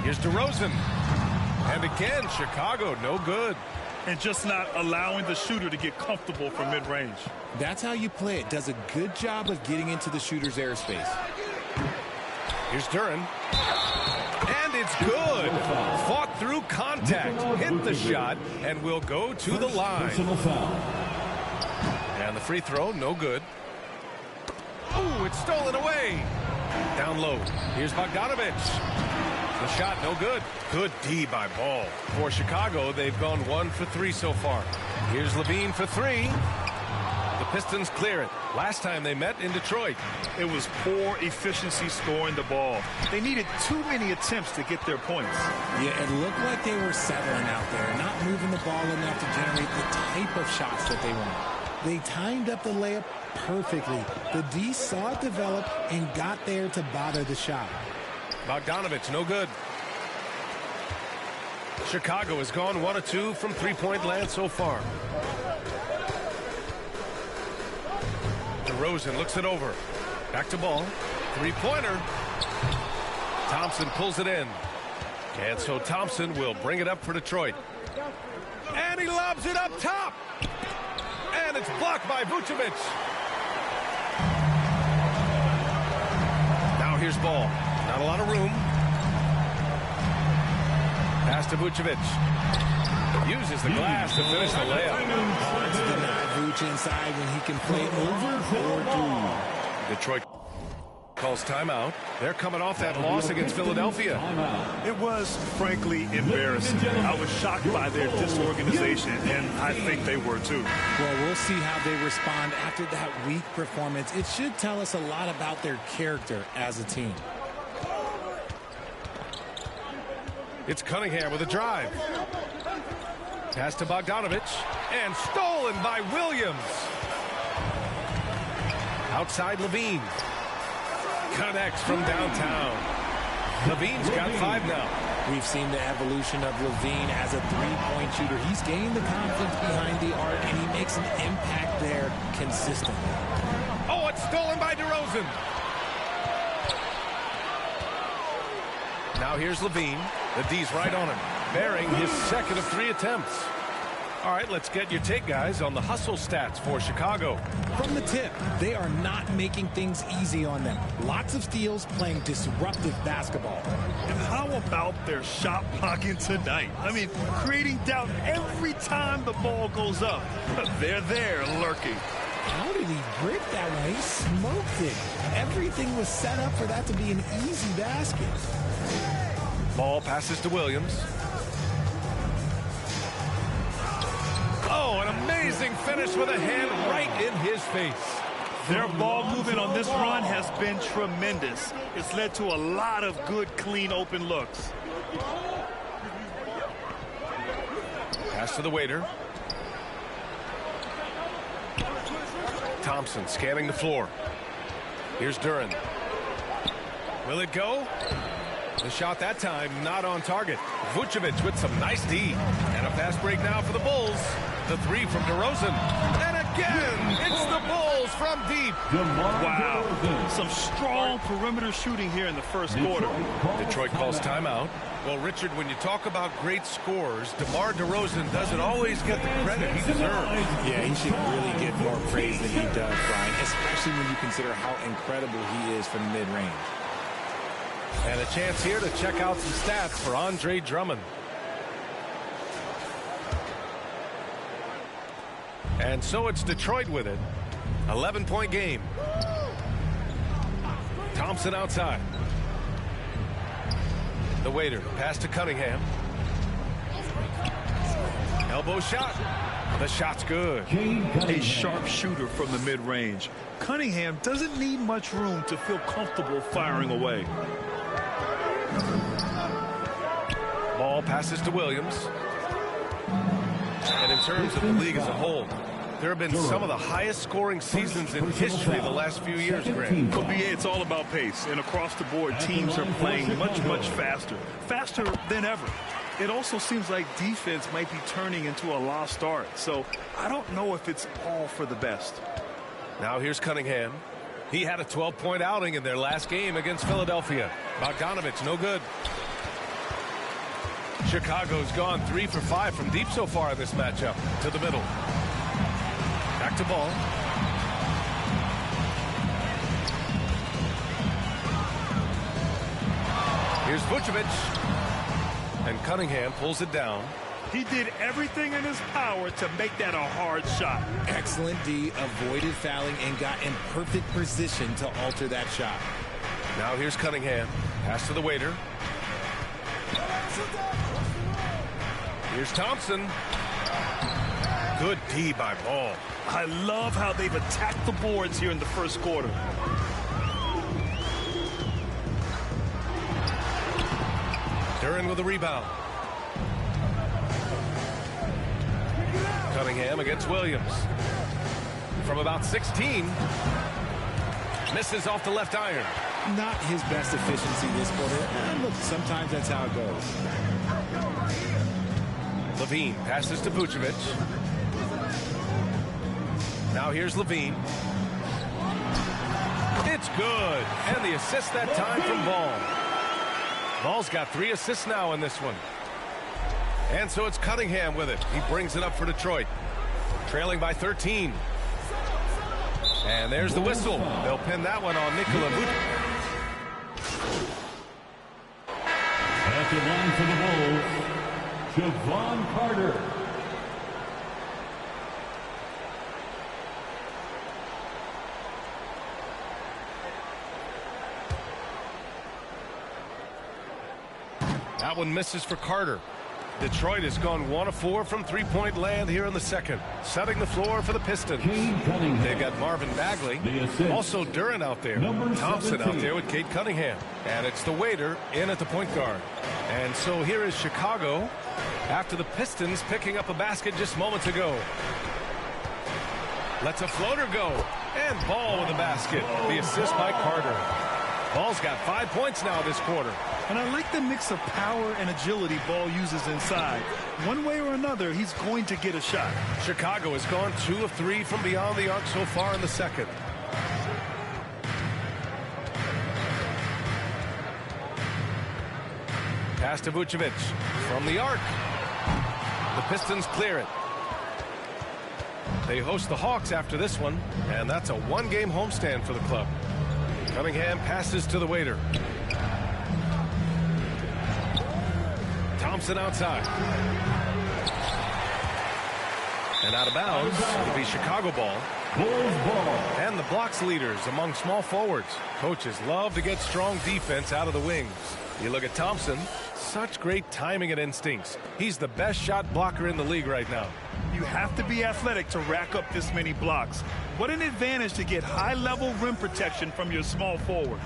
Here's DeRozan. And again, Chicago, no good. And just not allowing the shooter to get comfortable from mid-range. That's how you play it. Does a good job of getting into the shooter's airspace. Here's Duran. And it's good. Fought through contact. Hit the shot and will go to the line. And the free throw, no good. Ooh, it's stolen away. Down low. Here's Bogdanovich. The shot, no good. Good D by Ball. For Chicago, they've gone 1 for 3 so far. Here's Levine for 3. The Pistons clear it. Last time they met in Detroit. It was poor efficiency scoring the ball. They needed too many attempts to get their points. Yeah, it looked like they were settling out there, not moving the ball enough to generate the type of shots that they want. They timed up the layup perfectly. The D saw it develop and got there to bother the shot. Bogdanovich, no good. Chicago has gone 1 of 2 from three-point land so far. DeRozan looks it over. Back to Ball. Three-pointer. Thompson pulls it in. And so Thompson will bring it up for Detroit. And he lobs it up top. And it's blocked by Vucevic. Now here's Ball. Not a lot of room. Pass to Vucevic. Uses the glass to finish the layup. Hard to deny Vuce inside when he can play over or through. Detroit calls timeout. They're coming off that loss against Philadelphia. It was, frankly, embarrassing. I was shocked by their disorganization, and I think they were too. Well, we'll see how they respond after that weak performance. It should tell us a lot about their character as a team. It's Cunningham with a drive. Pass to Bogdanovich. And stolen by Williams. Outside Levine. Connects from downtown. Levine's got 5 now. We've seen the evolution of Levine as a three-point shooter. He's gained the confidence behind the arc, and he makes an impact there consistently. Oh, it's stolen by DeRozan. Now here's Levine. The D's right on him, bearing his second of 3 attempts. All right, let's get your take, guys, on the hustle stats for Chicago. From the tip, they are not making things easy on them. Lots of steals, playing disruptive basketball. And how about their shot blocking tonight? I mean, creating doubt every time the ball goes up. They're there lurking. How did he grip that one? He smoked it. Everything was set up for that to be an easy basket. Ball passes to Williams. Oh, an amazing finish with a hand right in his face. Their ball movement on this run has been tremendous. It's led to a lot of good, clean, open looks. Pass to the waiter. Thompson scanning the floor. Here's Duran. Will it go? The shot that time not on target. Vucevic with some nice D. And a fast break now for the Bulls. The 3 from DeRozan. And again, it's the Bulls from deep. Wow. Some strong perimeter shooting here in the first quarter. Detroit calls timeout. Well, Richard, when you talk about great scorers, DeMar DeRozan doesn't always get the credit he deserves. Yeah, he should really get more praise than he does, Brian, especially when you consider how incredible he is from mid-range. And a chance here to check out some stats for Andre Drummond. And so it's Detroit with it. 11-point game. Thompson outside. The waiter, pass to Cunningham. Elbow shot. The shot's good. A sharp shooter from the mid-range. Cunningham doesn't need much room to feel comfortable firing away. Ball passes to Williams. And in terms of the league as a whole, there have been some of the highest scoring seasons in history the last few years, Grant. For BA, it's all about pace. And across the board, teams are playing much, much faster. Faster than ever. It also seems like defense might be turning into a lost art. So I don't know if it's all for the best. Now here's Cunningham. He had a 12-point outing in their last game against Philadelphia. Bogdanovich, no good. Chicago's gone 3 for 5 from deep so far in this matchup. To the middle. Back to Ball. Here's Vucevic. And Cunningham pulls it down. He did everything in his power to make that a hard shot. Excellent D, avoided fouling, and got in perfect position to alter that shot. Now here's Cunningham. Pass to the waiter. Here's Thompson. Good D by Ball. I love how they've attacked the boards here in the first quarter. Duran with a rebound. Cunningham against Williams. From about 16. Misses off the left iron. Not his best efficiency this quarter. And look, sometimes that's how it goes. Levine passes to Vucevic. Now here's Levine. It's good. And the assist that time from Ball. Ball's got 3 assists now in this one. And so it's Cunningham with it. He brings it up for Detroit. Trailing by 13. And there's the whistle. They'll pin that one on Nikola Vucevic. At the line for the Bulls, Javon Carter. That one misses for Carter. Detroit has gone 1 of 4 from three-point land here in the second. Setting the floor for the Pistons. They've got Marvin Bagley. Also Duran out there. Thompson out there with Cade Cunningham. And it's the waiter in at the point guard. And so here is Chicago after the Pistons picking up a basket just moments ago. Lets a floater go. And Ball with the basket. The assist by Carter. Ball's got 5 points now this quarter. And I like the mix of power and agility Ball uses inside. One way or another, he's going to get a shot. Chicago has gone 2 of 3 from beyond the arc so far in the second. Pass to Vucevic from the arc. The Pistons clear it. They host the Hawks after this one, and that's a one-game homestand for the club. Cunningham passes to the waiter. Thompson outside. And out of bounds, it'll be Chicago ball. Bulls ball. And the blocks leaders among small forwards. Coaches love to get strong defense out of the wings. You look at Thompson, such great timing and instincts. He's the best shot blocker in the league right now. You have to be athletic to rack up this many blocks. What an advantage to get high-level rim protection from your small forward.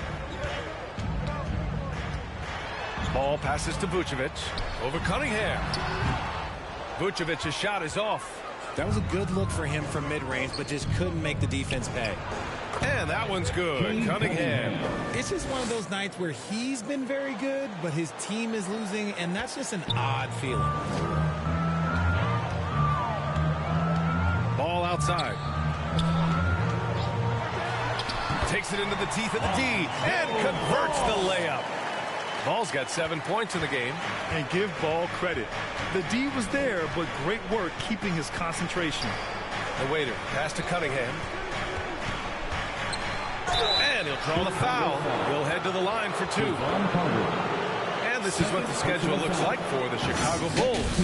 Ball passes to Vucevic over Cunningham. Vucevic's shot is off. That was a good look for him from mid-range, but just couldn't make the defense pay. And that one's good. Cunningham. It's just one of those nights where he's been very good, but his team is losing, and that's just an odd feeling. Ball outside. Takes it into the teeth of the D and converts the layup. Ball's got 7 points in the game. And give Ball credit. The D was there, but great work keeping his concentration. The waiter pass to Cunningham. And he'll draw the foul. He'll head to the line for 2. And this is what the schedule looks like for the Chicago Bulls.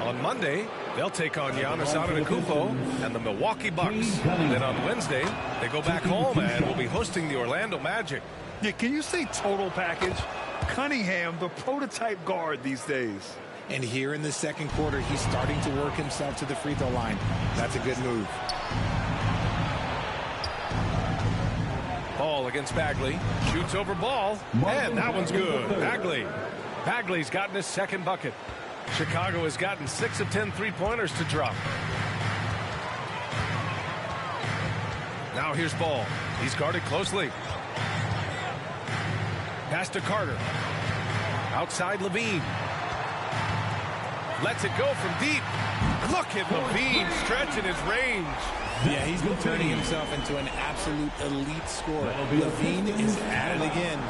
On Monday, they'll take on Giannis Antetokounmpo and the Milwaukee Bucks. Then on Wednesday, they go back home and will be hosting the Orlando Magic. Yeah, can you say total package? Cunningham, the prototype guard these days. And here in the second quarter, he's starting to work himself to the free throw line. That's a good move. Ball against Bagley. Shoots over Ball. And that one's good. Bagley's gotten his second bucket. Chicago has gotten 6 of 10 three-pointers to drop. Now here's Ball. He's guarded closely. Pass to Carter. Outside Levine. Lets it go from deep. Look at Levine stretching his range. Yeah, he's been turning himself into an absolute elite scorer. Levine is at it again.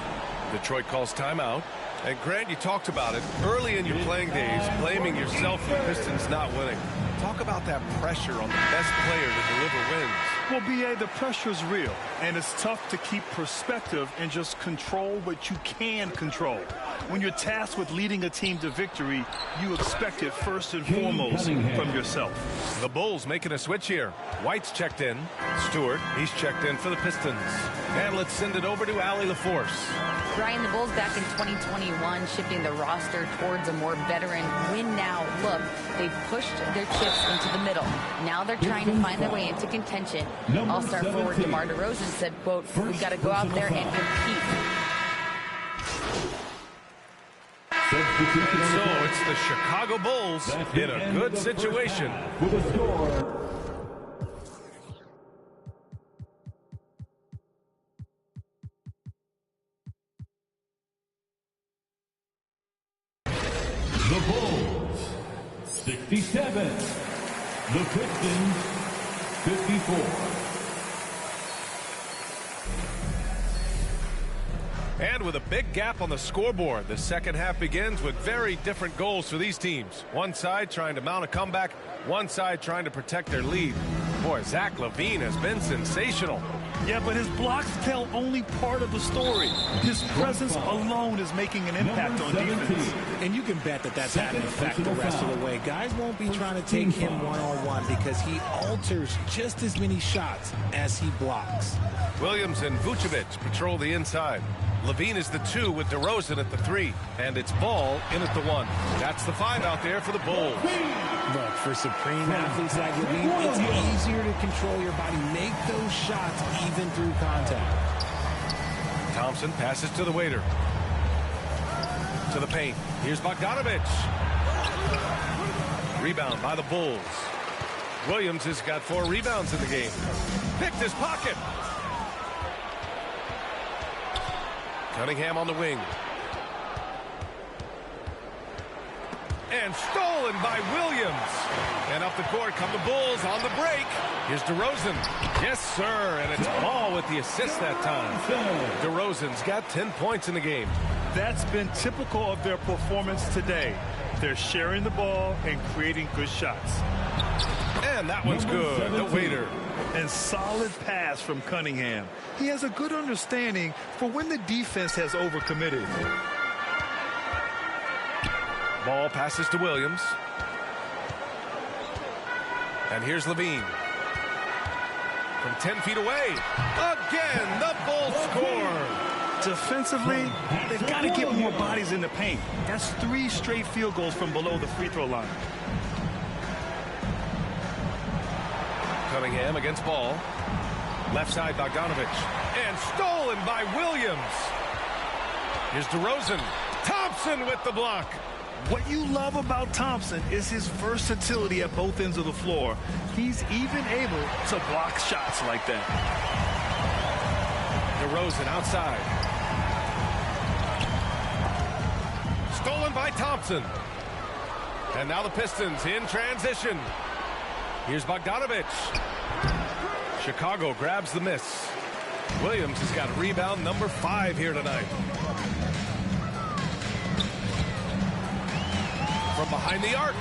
Detroit calls timeout. And Grant, you talked about it early in your playing days, blaming yourself for the Pistons not winning. Talk about that pressure on the best player to deliver wins. Well, B.A., the pressure is real, and it's tough to keep perspective and just control what you can control. When you're tasked with leading a team to victory, you expect it first and foremost from yourself. The Bulls making a switch here. White's checked in. Stewart, he's checked in for the Pistons. And let's send it over to Allie LaForce. Brian, the Bulls back in 2021 shifting the roster towards a more veteran win-now look. They've pushed their chips into the middle. Now they're trying to find their way into contention. All-star forward DeMar DeRozan said, quote, "We've got to go out there and compete." So it's the Chicago Bulls in a good situation. The Bulls, 67. The Pistons, 54. And with a big gap on the scoreboard, the second half begins with very different goals for these teams. One side trying to mount a comeback, one side trying to protect their lead. Boy, Zach LaVine has been sensational. Yeah, but his blocks tell only part of the story. His presence alone is making an impact on defense. And you can bet that that's having an effect the rest of the way. Guys won't be trying to take him one-on-one because he alters just as many shots as he blocks. Williams and Vucevic patrol the inside. LaVine is the 2 with DeRozan at the 3. And it's Ball in at the 1. That's the 5 out there for the Bulls. Look, for supreme athletes like LaVine, it's easier to control your body, make those shots even through contact. Thompson passes to the waiter. To the paint. Here's Bogdanovic. Rebound by the Bulls. Williams has got 4 rebounds in the game. Picked his pocket. Cunningham on the wing. And stolen by Williams. And up the court come the Bulls on the break. Here's DeRozan. Yes, sir. And it's Ball with the assist that time. DeRozan's got 10 points in the game. That's been typical of their performance today. They're sharing the ball and creating good shots. And that one's good. The waiter. And solid pass from Cunningham. He has a good understanding for when the defense has overcommitted. Ball passes to Williams. And here's Levine. From 10 feet away. Again, the Bulls score. Defensively, they've got to get more bodies in the paint. That's 3 straight field goals from below the free throw line. Cunningham against Ball. Left side, Bogdanovich. And stolen by Williams. Here's DeRozan. Thompson with the block. What you love about Thompson is his versatility at both ends of the floor. He's even able to block shots like that. DeRozan outside. Stolen by Thompson. And now the Pistons in transition. Here's Bogdanovich. Chicago grabs the miss. Williams has got rebound number 5 here tonight. From behind the arc.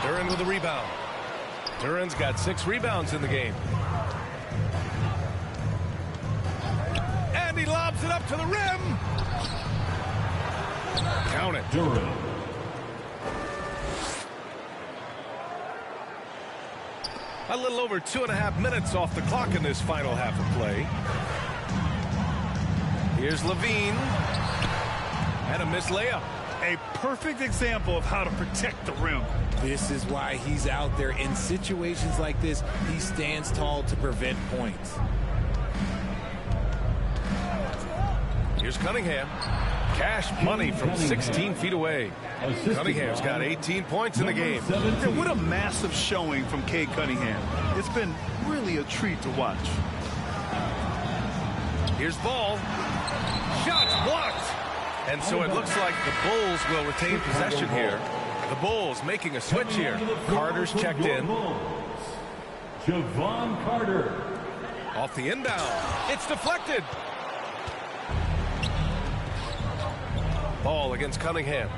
Duren with the rebound. Duren's got 6 rebounds in the game. And he lobs it up to the rim. Count it. Duren. A little over 2.5 minutes off the clock in this final half of play. Here's Levine. And a missed layup. A perfect example of how to protect the rim. This is why he's out there. In situations like this, he stands tall to prevent points. Here's Cunningham. Cash money from 16 feet away. Cunningham's got 18 points in the game. Yeah, what a massive showing from Cade Cunningham. It's been really a treat to watch. Here's Ball. Shots blocked. And so it looks like the Bulls will retain possession here. The Bulls making a switch here. Carter's checked in. Javon Carter. Off the inbound. It's deflected. Ball against Cunningham.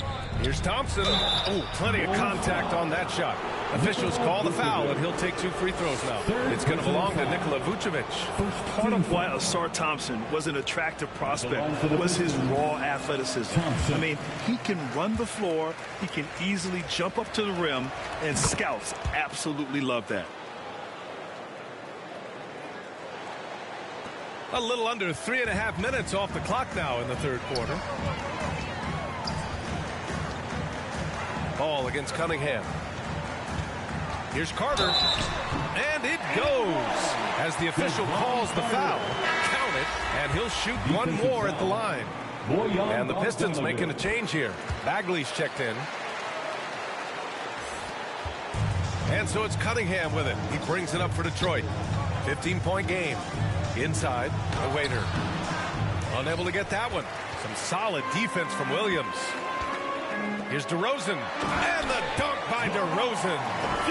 Here's Thompson. Oh, plenty of contact on that shot. Officials call the foul, and he'll take 2 free throws now. It's going to belong to Nikola Vucevic. Part of why Asar Thompson was an attractive prospect was his raw athleticism. I mean, he can run the floor, he can easily jump up to the rim, and scouts absolutely love that. A little under 3.5 minutes off the clock now in the third quarter. Ball against Cunningham. Here's Carter. And it goes. As the official calls the foul. Count it. And he'll shoot 1 more at the line. And the Pistons making a change here. Bagley's checked in. And so it's Cunningham with it. He brings it up for Detroit. 15-point game. Inside, the waiter. Unable to get that one. Some solid defense from Williams. Here's DeRozan. And the dunk by DeRozan.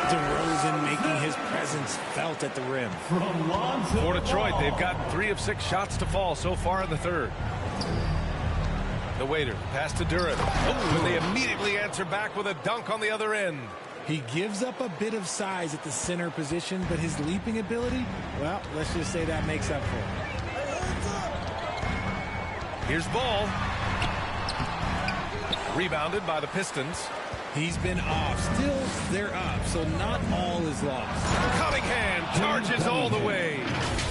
DeRozan making his presence felt at the rim. For Detroit, they've gotten 3 of 6 shots to fall so far in the third. The waiter, pass to Duren. Oh, and they immediately answer back with a dunk on the other end. He gives up a bit of size at the center position, but his leaping ability, well, let's just say that makes up for it. Here's Ball. Rebounded by the Pistons. He's been off. Still, they're up, so not all is lost. Cunningham charges all the way.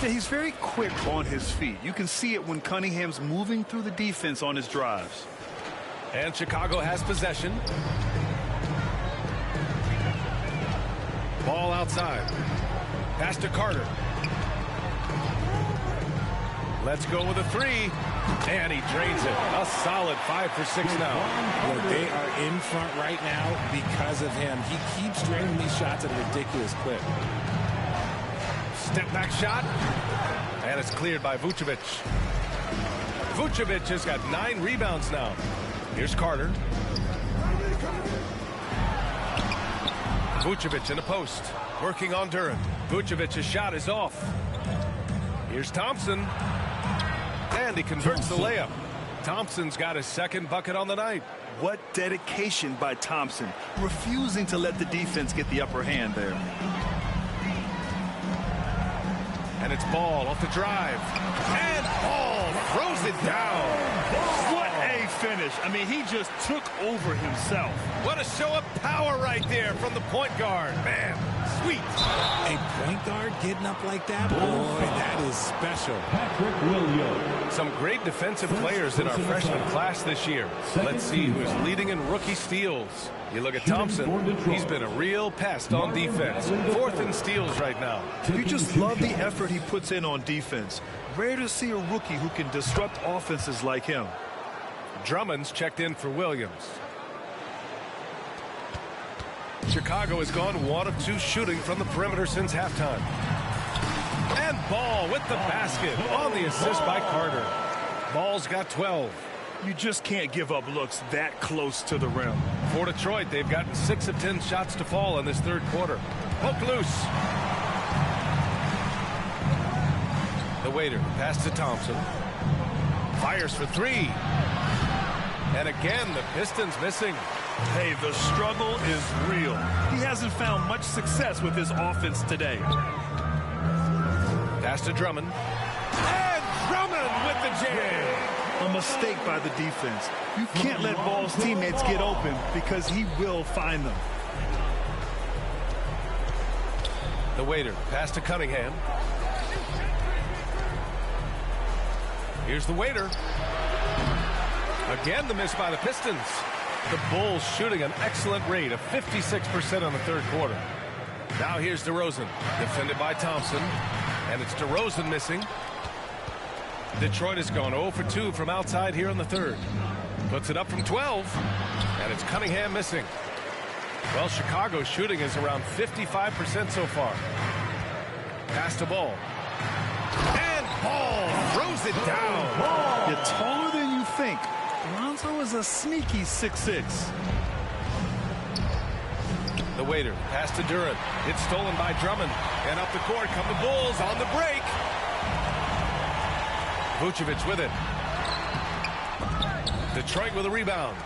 Yeah, he's very quick on his feet. You can see it when Cunningham's moving through the defense on his drives. And Chicago has possession. Ball outside. Pass to Carter. Let's go with a 3. And he drains it. A solid 5 for 6 now. Well, they are in front right now because of him. He keeps draining these shots at a ridiculous clip. Step back shot. And it's cleared by Vucevic. Vucevic has got 9 rebounds now. Here's Carter. Vucevic in the post. Working on Duren. Vucevic's shot is off. Here's Thompson. And he converts the layup. Thompson's got his second bucket on the night. What dedication by Thompson, refusing to let the defense get the upper hand there. And it's Ball off the drive. And Ball throws it down. What a finish. I mean, he just took over himself. What a show of power right there from the point guard. Man, sweet. A point guard getting up like that? Boy, that is special. Patrick Williams. Some great defensive players in our freshman class this year. Let's see who's leading in rookie steals. You look at Thompson, he's been a real pest on defense. 4th in steals right now. You just love the effort he puts in on defense. Rare to see a rookie who can disrupt offenses like him. Drummond's checked in for Williams. Chicago has gone 1 of 2 shooting from the perimeter since halftime. And Ball with the basket on the assist by Carter. Ball's got 12. You just can't give up looks that close to the rim. For Detroit, they've gotten 6 of 10 shots to fall in this third quarter. Poke loose. The waiter pass to Thompson. Fires for 3. And again, the Pistons missing. Hey, the struggle is real. He hasn't found much success with his offense today. Pass to Drummond. And Drummond with the jam. A mistake by the defense. You can't let Ball's teammates get open because he will find them. The waiter pass to Cunningham. Here's the waiter. Again, the miss by the Pistons. The Bulls shooting an excellent rate of 56% on the third quarter. Now here's DeRozan, defended by Thompson. And it's DeRozan missing. Detroit has gone 0 for 2 from outside here in the third. Puts it up from 12. And it's Cunningham missing. Well, Chicago's shooting is around 55% so far. Pass to Ball. And Ball throws it down. You're taller than you think. Lonzo is a sneaky 6'6". The waiter pass to Duran. It's stolen by Drummond. And up the court come the Bulls on the break. Vucevic with it. Detroit with a rebound.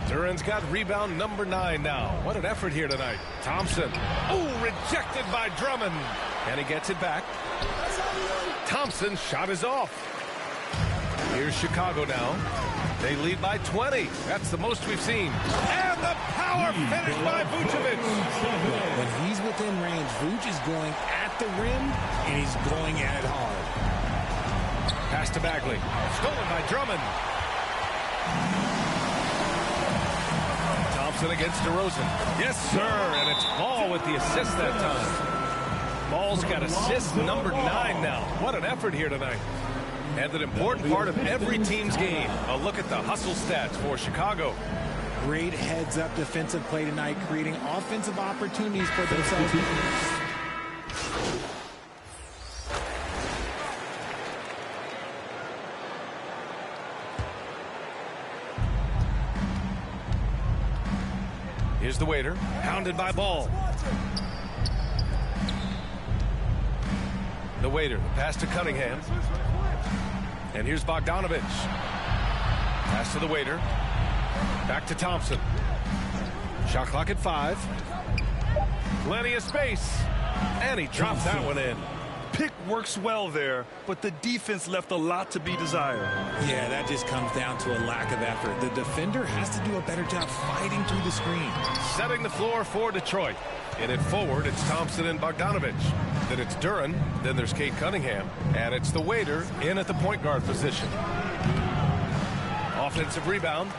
Duran's got rebound number 9 now. What an effort here tonight. Thompson. Oh, rejected by Drummond. And he gets it back. Thompson's shot is off. Here's Chicago now. They lead by 20. That's the most we've seen. And the power finish by Vucevic. When he's within range, Vuce is going at the rim, and he's going at it hard. Pass to Bagley. Stolen by Drummond. Thompson against DeRozan. Yes, sir. And it's Ball with the assist that time. Ball's got assist number 9 now. What an effort here tonight. And an important part of every team's game. A look at the hustle stats for Chicago. Great heads-up defensive play tonight, creating offensive opportunities for themselves. Here's the waiter, pounded by Ball. The waiter, pass to Cunningham. And here's Bogdanovich. Pass to the waiter. Back to Thompson. Shot clock at 5. Plenty of space. And he drops that one in. Pick works well there, but the defense left a lot to be desired. Yeah, that just comes down to a lack of effort. The defender has to do a better job fighting through the screen. Setting the floor for Detroit. In it forward, it's Thompson and Bogdanovich. Then it's Duran. Then there's Cade Cunningham. And it's the waiter in at the point guard position. Offensive rebound.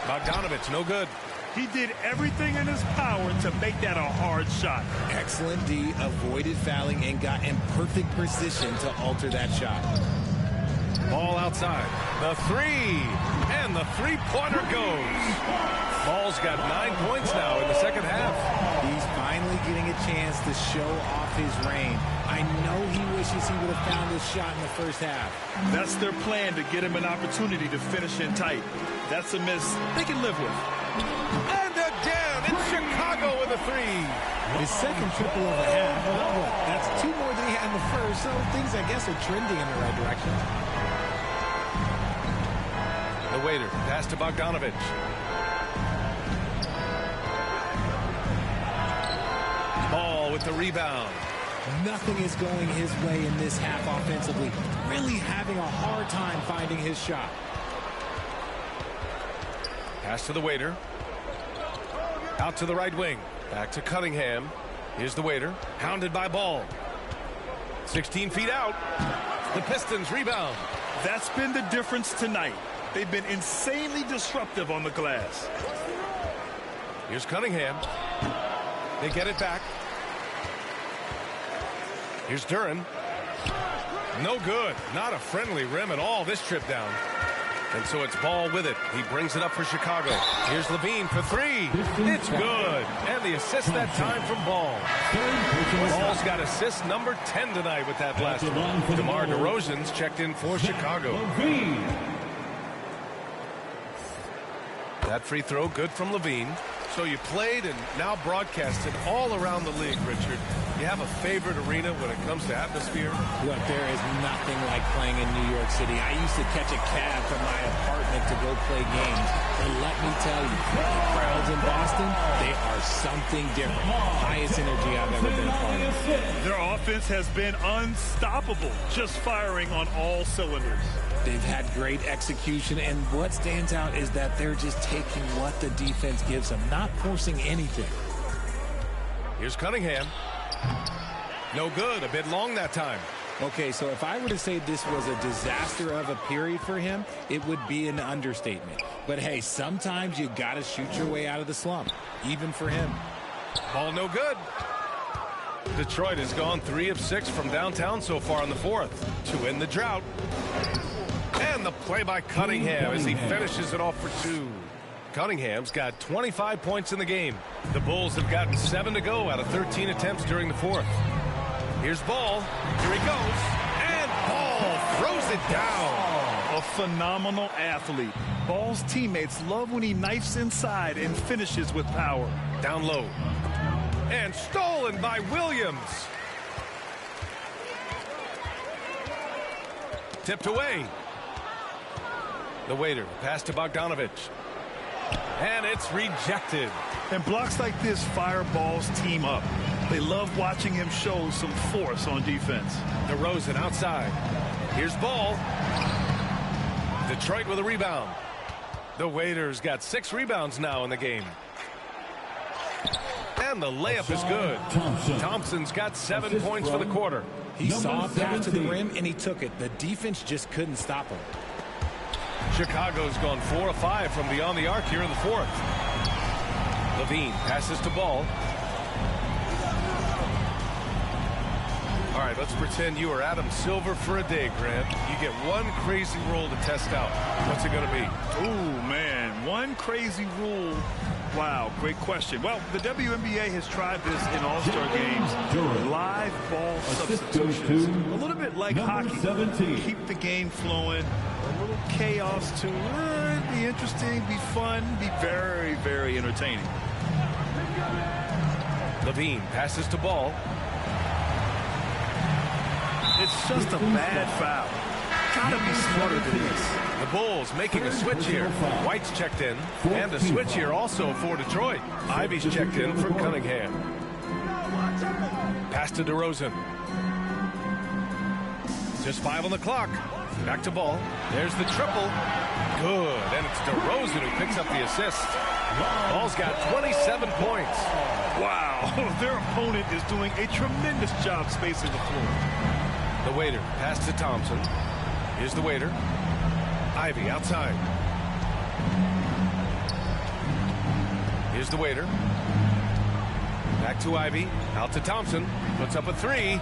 Bogdanovich, no good. He did everything in his power to make that a hard shot. Excellent D, avoided fouling and got in perfect position to alter that shot. Ball outside. The 3. And the three-pointer goes. Ball's got 9 points now in the second half. He's finally getting a chance to show off his reign. I know he wishes he would have found his shot in the first half. That's their plan, to get him an opportunity to finish in tight. That's a miss they can live with. And again, it's Chicago with a 3. His second triple of the half. Well, that's 2 more than he had in the first, so things, I guess, are trending in the right direction. waiter, pass to Bogdanovich. Ball with the rebound. Nothing is going his way in this half offensively. Really having a hard time finding his shot. Pass to the waiter. Out to the right wing. Back to Cunningham. Here's the waiter. Hounded by Ball. 16 feet out. The Pistons rebound. That's been the difference tonight. They've been insanely disruptive on the glass. Here's Cunningham. They get it back. Here's Duran. No good. Not a friendly rim at all this trip down. And so it's Ball with it. He brings it up for Chicago. Here's Levine for three. It's good. And the assist that time from Ball. Ball's got assist number 10 tonight with that last one. DeMar DeRozan's checked in for Chicago. That free throw good from Levine. So you played and now broadcasted all around the league, Richard. You have a favorite arena when it comes to atmosphere? Look, there is nothing like playing in New York City. I used to catch a cab from my apartment to go play games. But let me tell you, the crowds in Boston, they are something different. Highest energy I've ever been a part of. Their offense has been unstoppable, just firing on all cylinders. They've had great execution, and what stands out is that they're just taking what the defense gives them, not forcing anything. Here's Cunningham. No good. A bit long that time. Okay, so if I were to say this was a disaster of a period for him, it would be an understatement. But hey, sometimes you got to shoot your way out of the slump, even for him. Ball no good. Detroit has gone 3 of 6 from downtown so far in the fourth to end the drought. And the play by Cunningham as he finishes it off for 2. Cunningham's got 25 points in the game. The Bulls have gotten 7 to go out of 13 attempts during the fourth. Here's Ball. Here he goes. And Ball throws it down. A phenomenal athlete. Ball's teammates love when he knifes inside and finishes with power. Down low. And stolen by Williams. Tipped away. The waiter, pass to Bogdanovich. And it's rejected. And blocks like this fire Ball's team up. They love watching him show some force on defense. DeRozan outside. Here's Ball. Detroit with a rebound. The Waiters got 6 rebounds now in the game. And the layup is good. Thompson's got 7 points for the quarter. He saw a pass to the rim, and he took it. The defense just couldn't stop him. Chicago's gone 4 of 5 from beyond the arc here in the fourth. Levine passes to Ball. All right, let's pretend you are Adam Silver for a day, Grant. You get one crazy rule to test out. What's it going to be? Ooh, man, one crazy rule. Wow, great question. Well, the WNBA has tried this in All-Star games. Live ball substitutions. A little bit like hockey. 17. Keep the game flowing. A little chaos too. Be interesting, be fun, be very, very entertaining. Levine passes to Ball. It's just a bad foul. Gotta be smarter than this. The Bulls making a switch here. White's checked in. And a switch here also for Detroit. Ivy's checked in for Cunningham. Pass to DeRozan. Just 5 on the clock. Back to Ball. There's the triple. Good. And it's DeRozan who picks up the assist. Ball's got 27 points. Wow. Their opponent is doing a tremendous job spacing the floor. The waiter. Pass to Thompson. Here's the waiter. Ivy outside. Here's the waiter. Back to Ivy. Out to Thompson. Puts up a 3.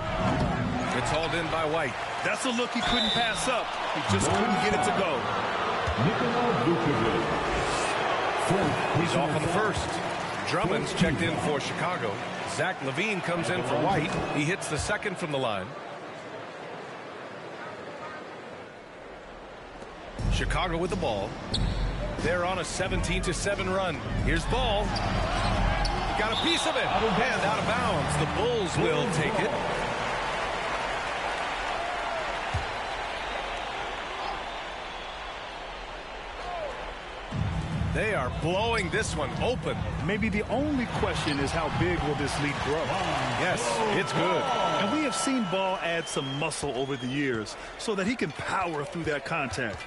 It's hauled in by White. That's a look he couldn't pass up. He just couldn't get it to go. He's off on the first. Drummond's checked in for Chicago. Zach LaVine comes in for White. He hits the second from the line. Chicago with the ball. They're on a 17-7 run. Here's Ball. Got a piece of it. And out of bounds. The Bulls will take it. They are blowing this one open. Maybe the only question is how big will this lead grow? Yes, it's good. And we have seen Ball add some muscle over the years so that he can power through that contact.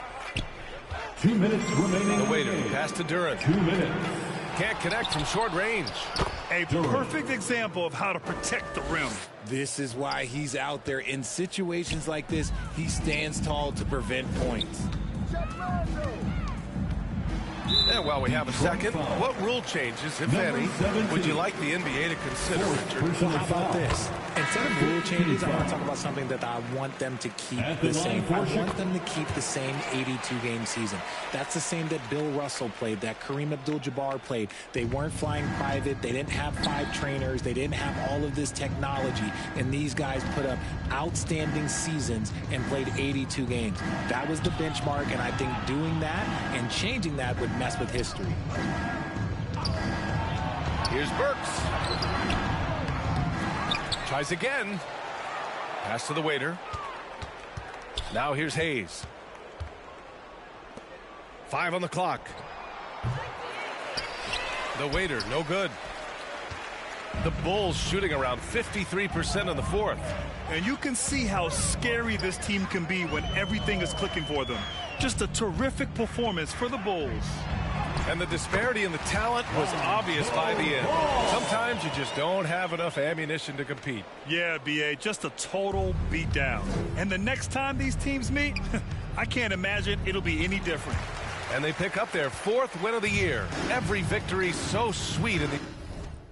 2 minutes remaining. The waiter, pass to Duran. 2 minutes. Can't connect from short range. A perfect example of how to protect the rim. This is why he's out there. In situations like this, he stands tall to prevent points. And while we have a second, what rule changes, if any, would you like the NBA to consider, Richard? Well, how about this? Instead of rule changes, I want to talk about something that I want them to keep the same. I want them to keep the same 82-game season. That's the same that Bill Russell played, that Kareem Abdul-Jabbar played. They weren't flying private. They didn't have 5 trainers. They didn't have all of this technology. And these guys put up outstanding seasons and played 82 games. That was the benchmark, and I think doing that and changing that would mess with history. Here's Burks. Tries again. Pass to the waiter. Now here's Hayes. 5 on the clock. The waiter, no good. The Bulls shooting around 53% in the fourth. And you can see how scary this team can be when everything is clicking for them. Just a terrific performance for the Bulls. And the disparity in the talent was obvious by the end. Sometimes you just don't have enough ammunition to compete. Yeah, B.A., just a total beatdown. And the next time these teams meet, I can't imagine it'll be any different. And they pick up their 4th win of the year. Every victory so sweet in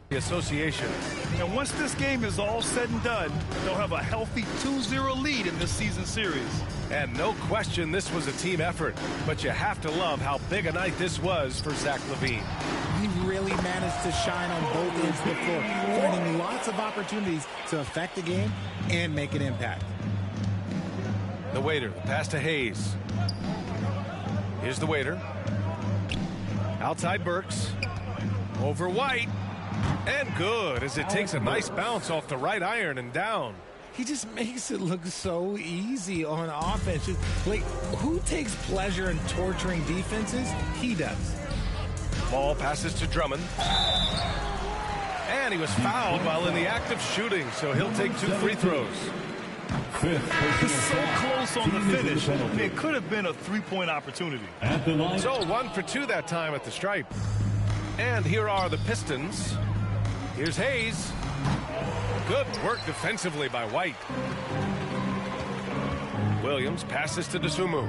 the association. And once this game is all said and done, they'll have a healthy 2-0 lead in this season series. And no question this was a team effort, but you have to love how big a night this was for Zach LaVine. He really managed to shine on both ends of the floor, finding lots of opportunities to affect the game and make an impact. The waiter, pass to Hayes. Here's the waiter. Outside Burks. Over White. And good, as it takes a nice bounce off the right iron and down. He just makes it look so easy on offense. Just, like, who takes pleasure in torturing defenses? He does. Ball passes to Drummond. And he was fouled while in the act of shooting, so he'll take 2 free throws. He's so close on the finish. It could have been a 3-point opportunity. So 1 for 2 that time at the stripe. And here are the Pistons. Here's Hayes. Good work defensively by White. Williams passes to Dosunmu.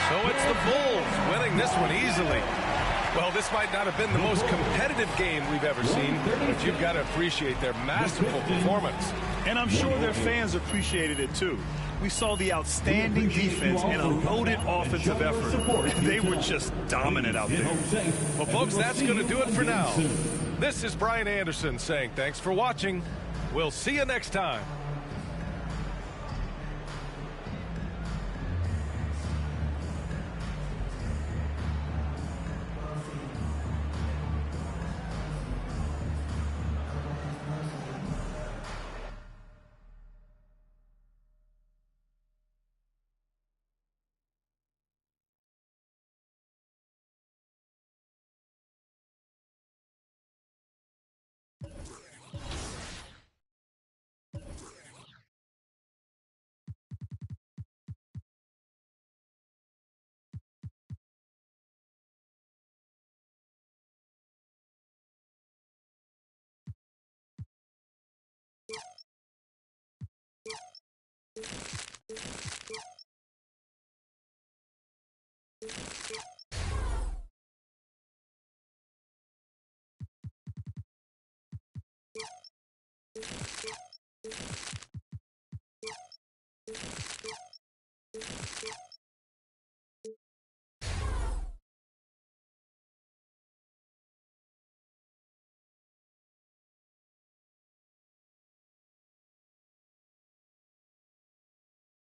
So it's the Bulls winning this one easily. Well, this might not have been the most competitive game we've ever seen, but you've got to appreciate their masterful performance. And I'm sure their fans appreciated it too. We saw the outstanding defense and a loaded offensive effort. They were just dominant out there. Well, folks, that's going to do it for now. This is Brian Anderson saying thanks for watching. We'll see you next time.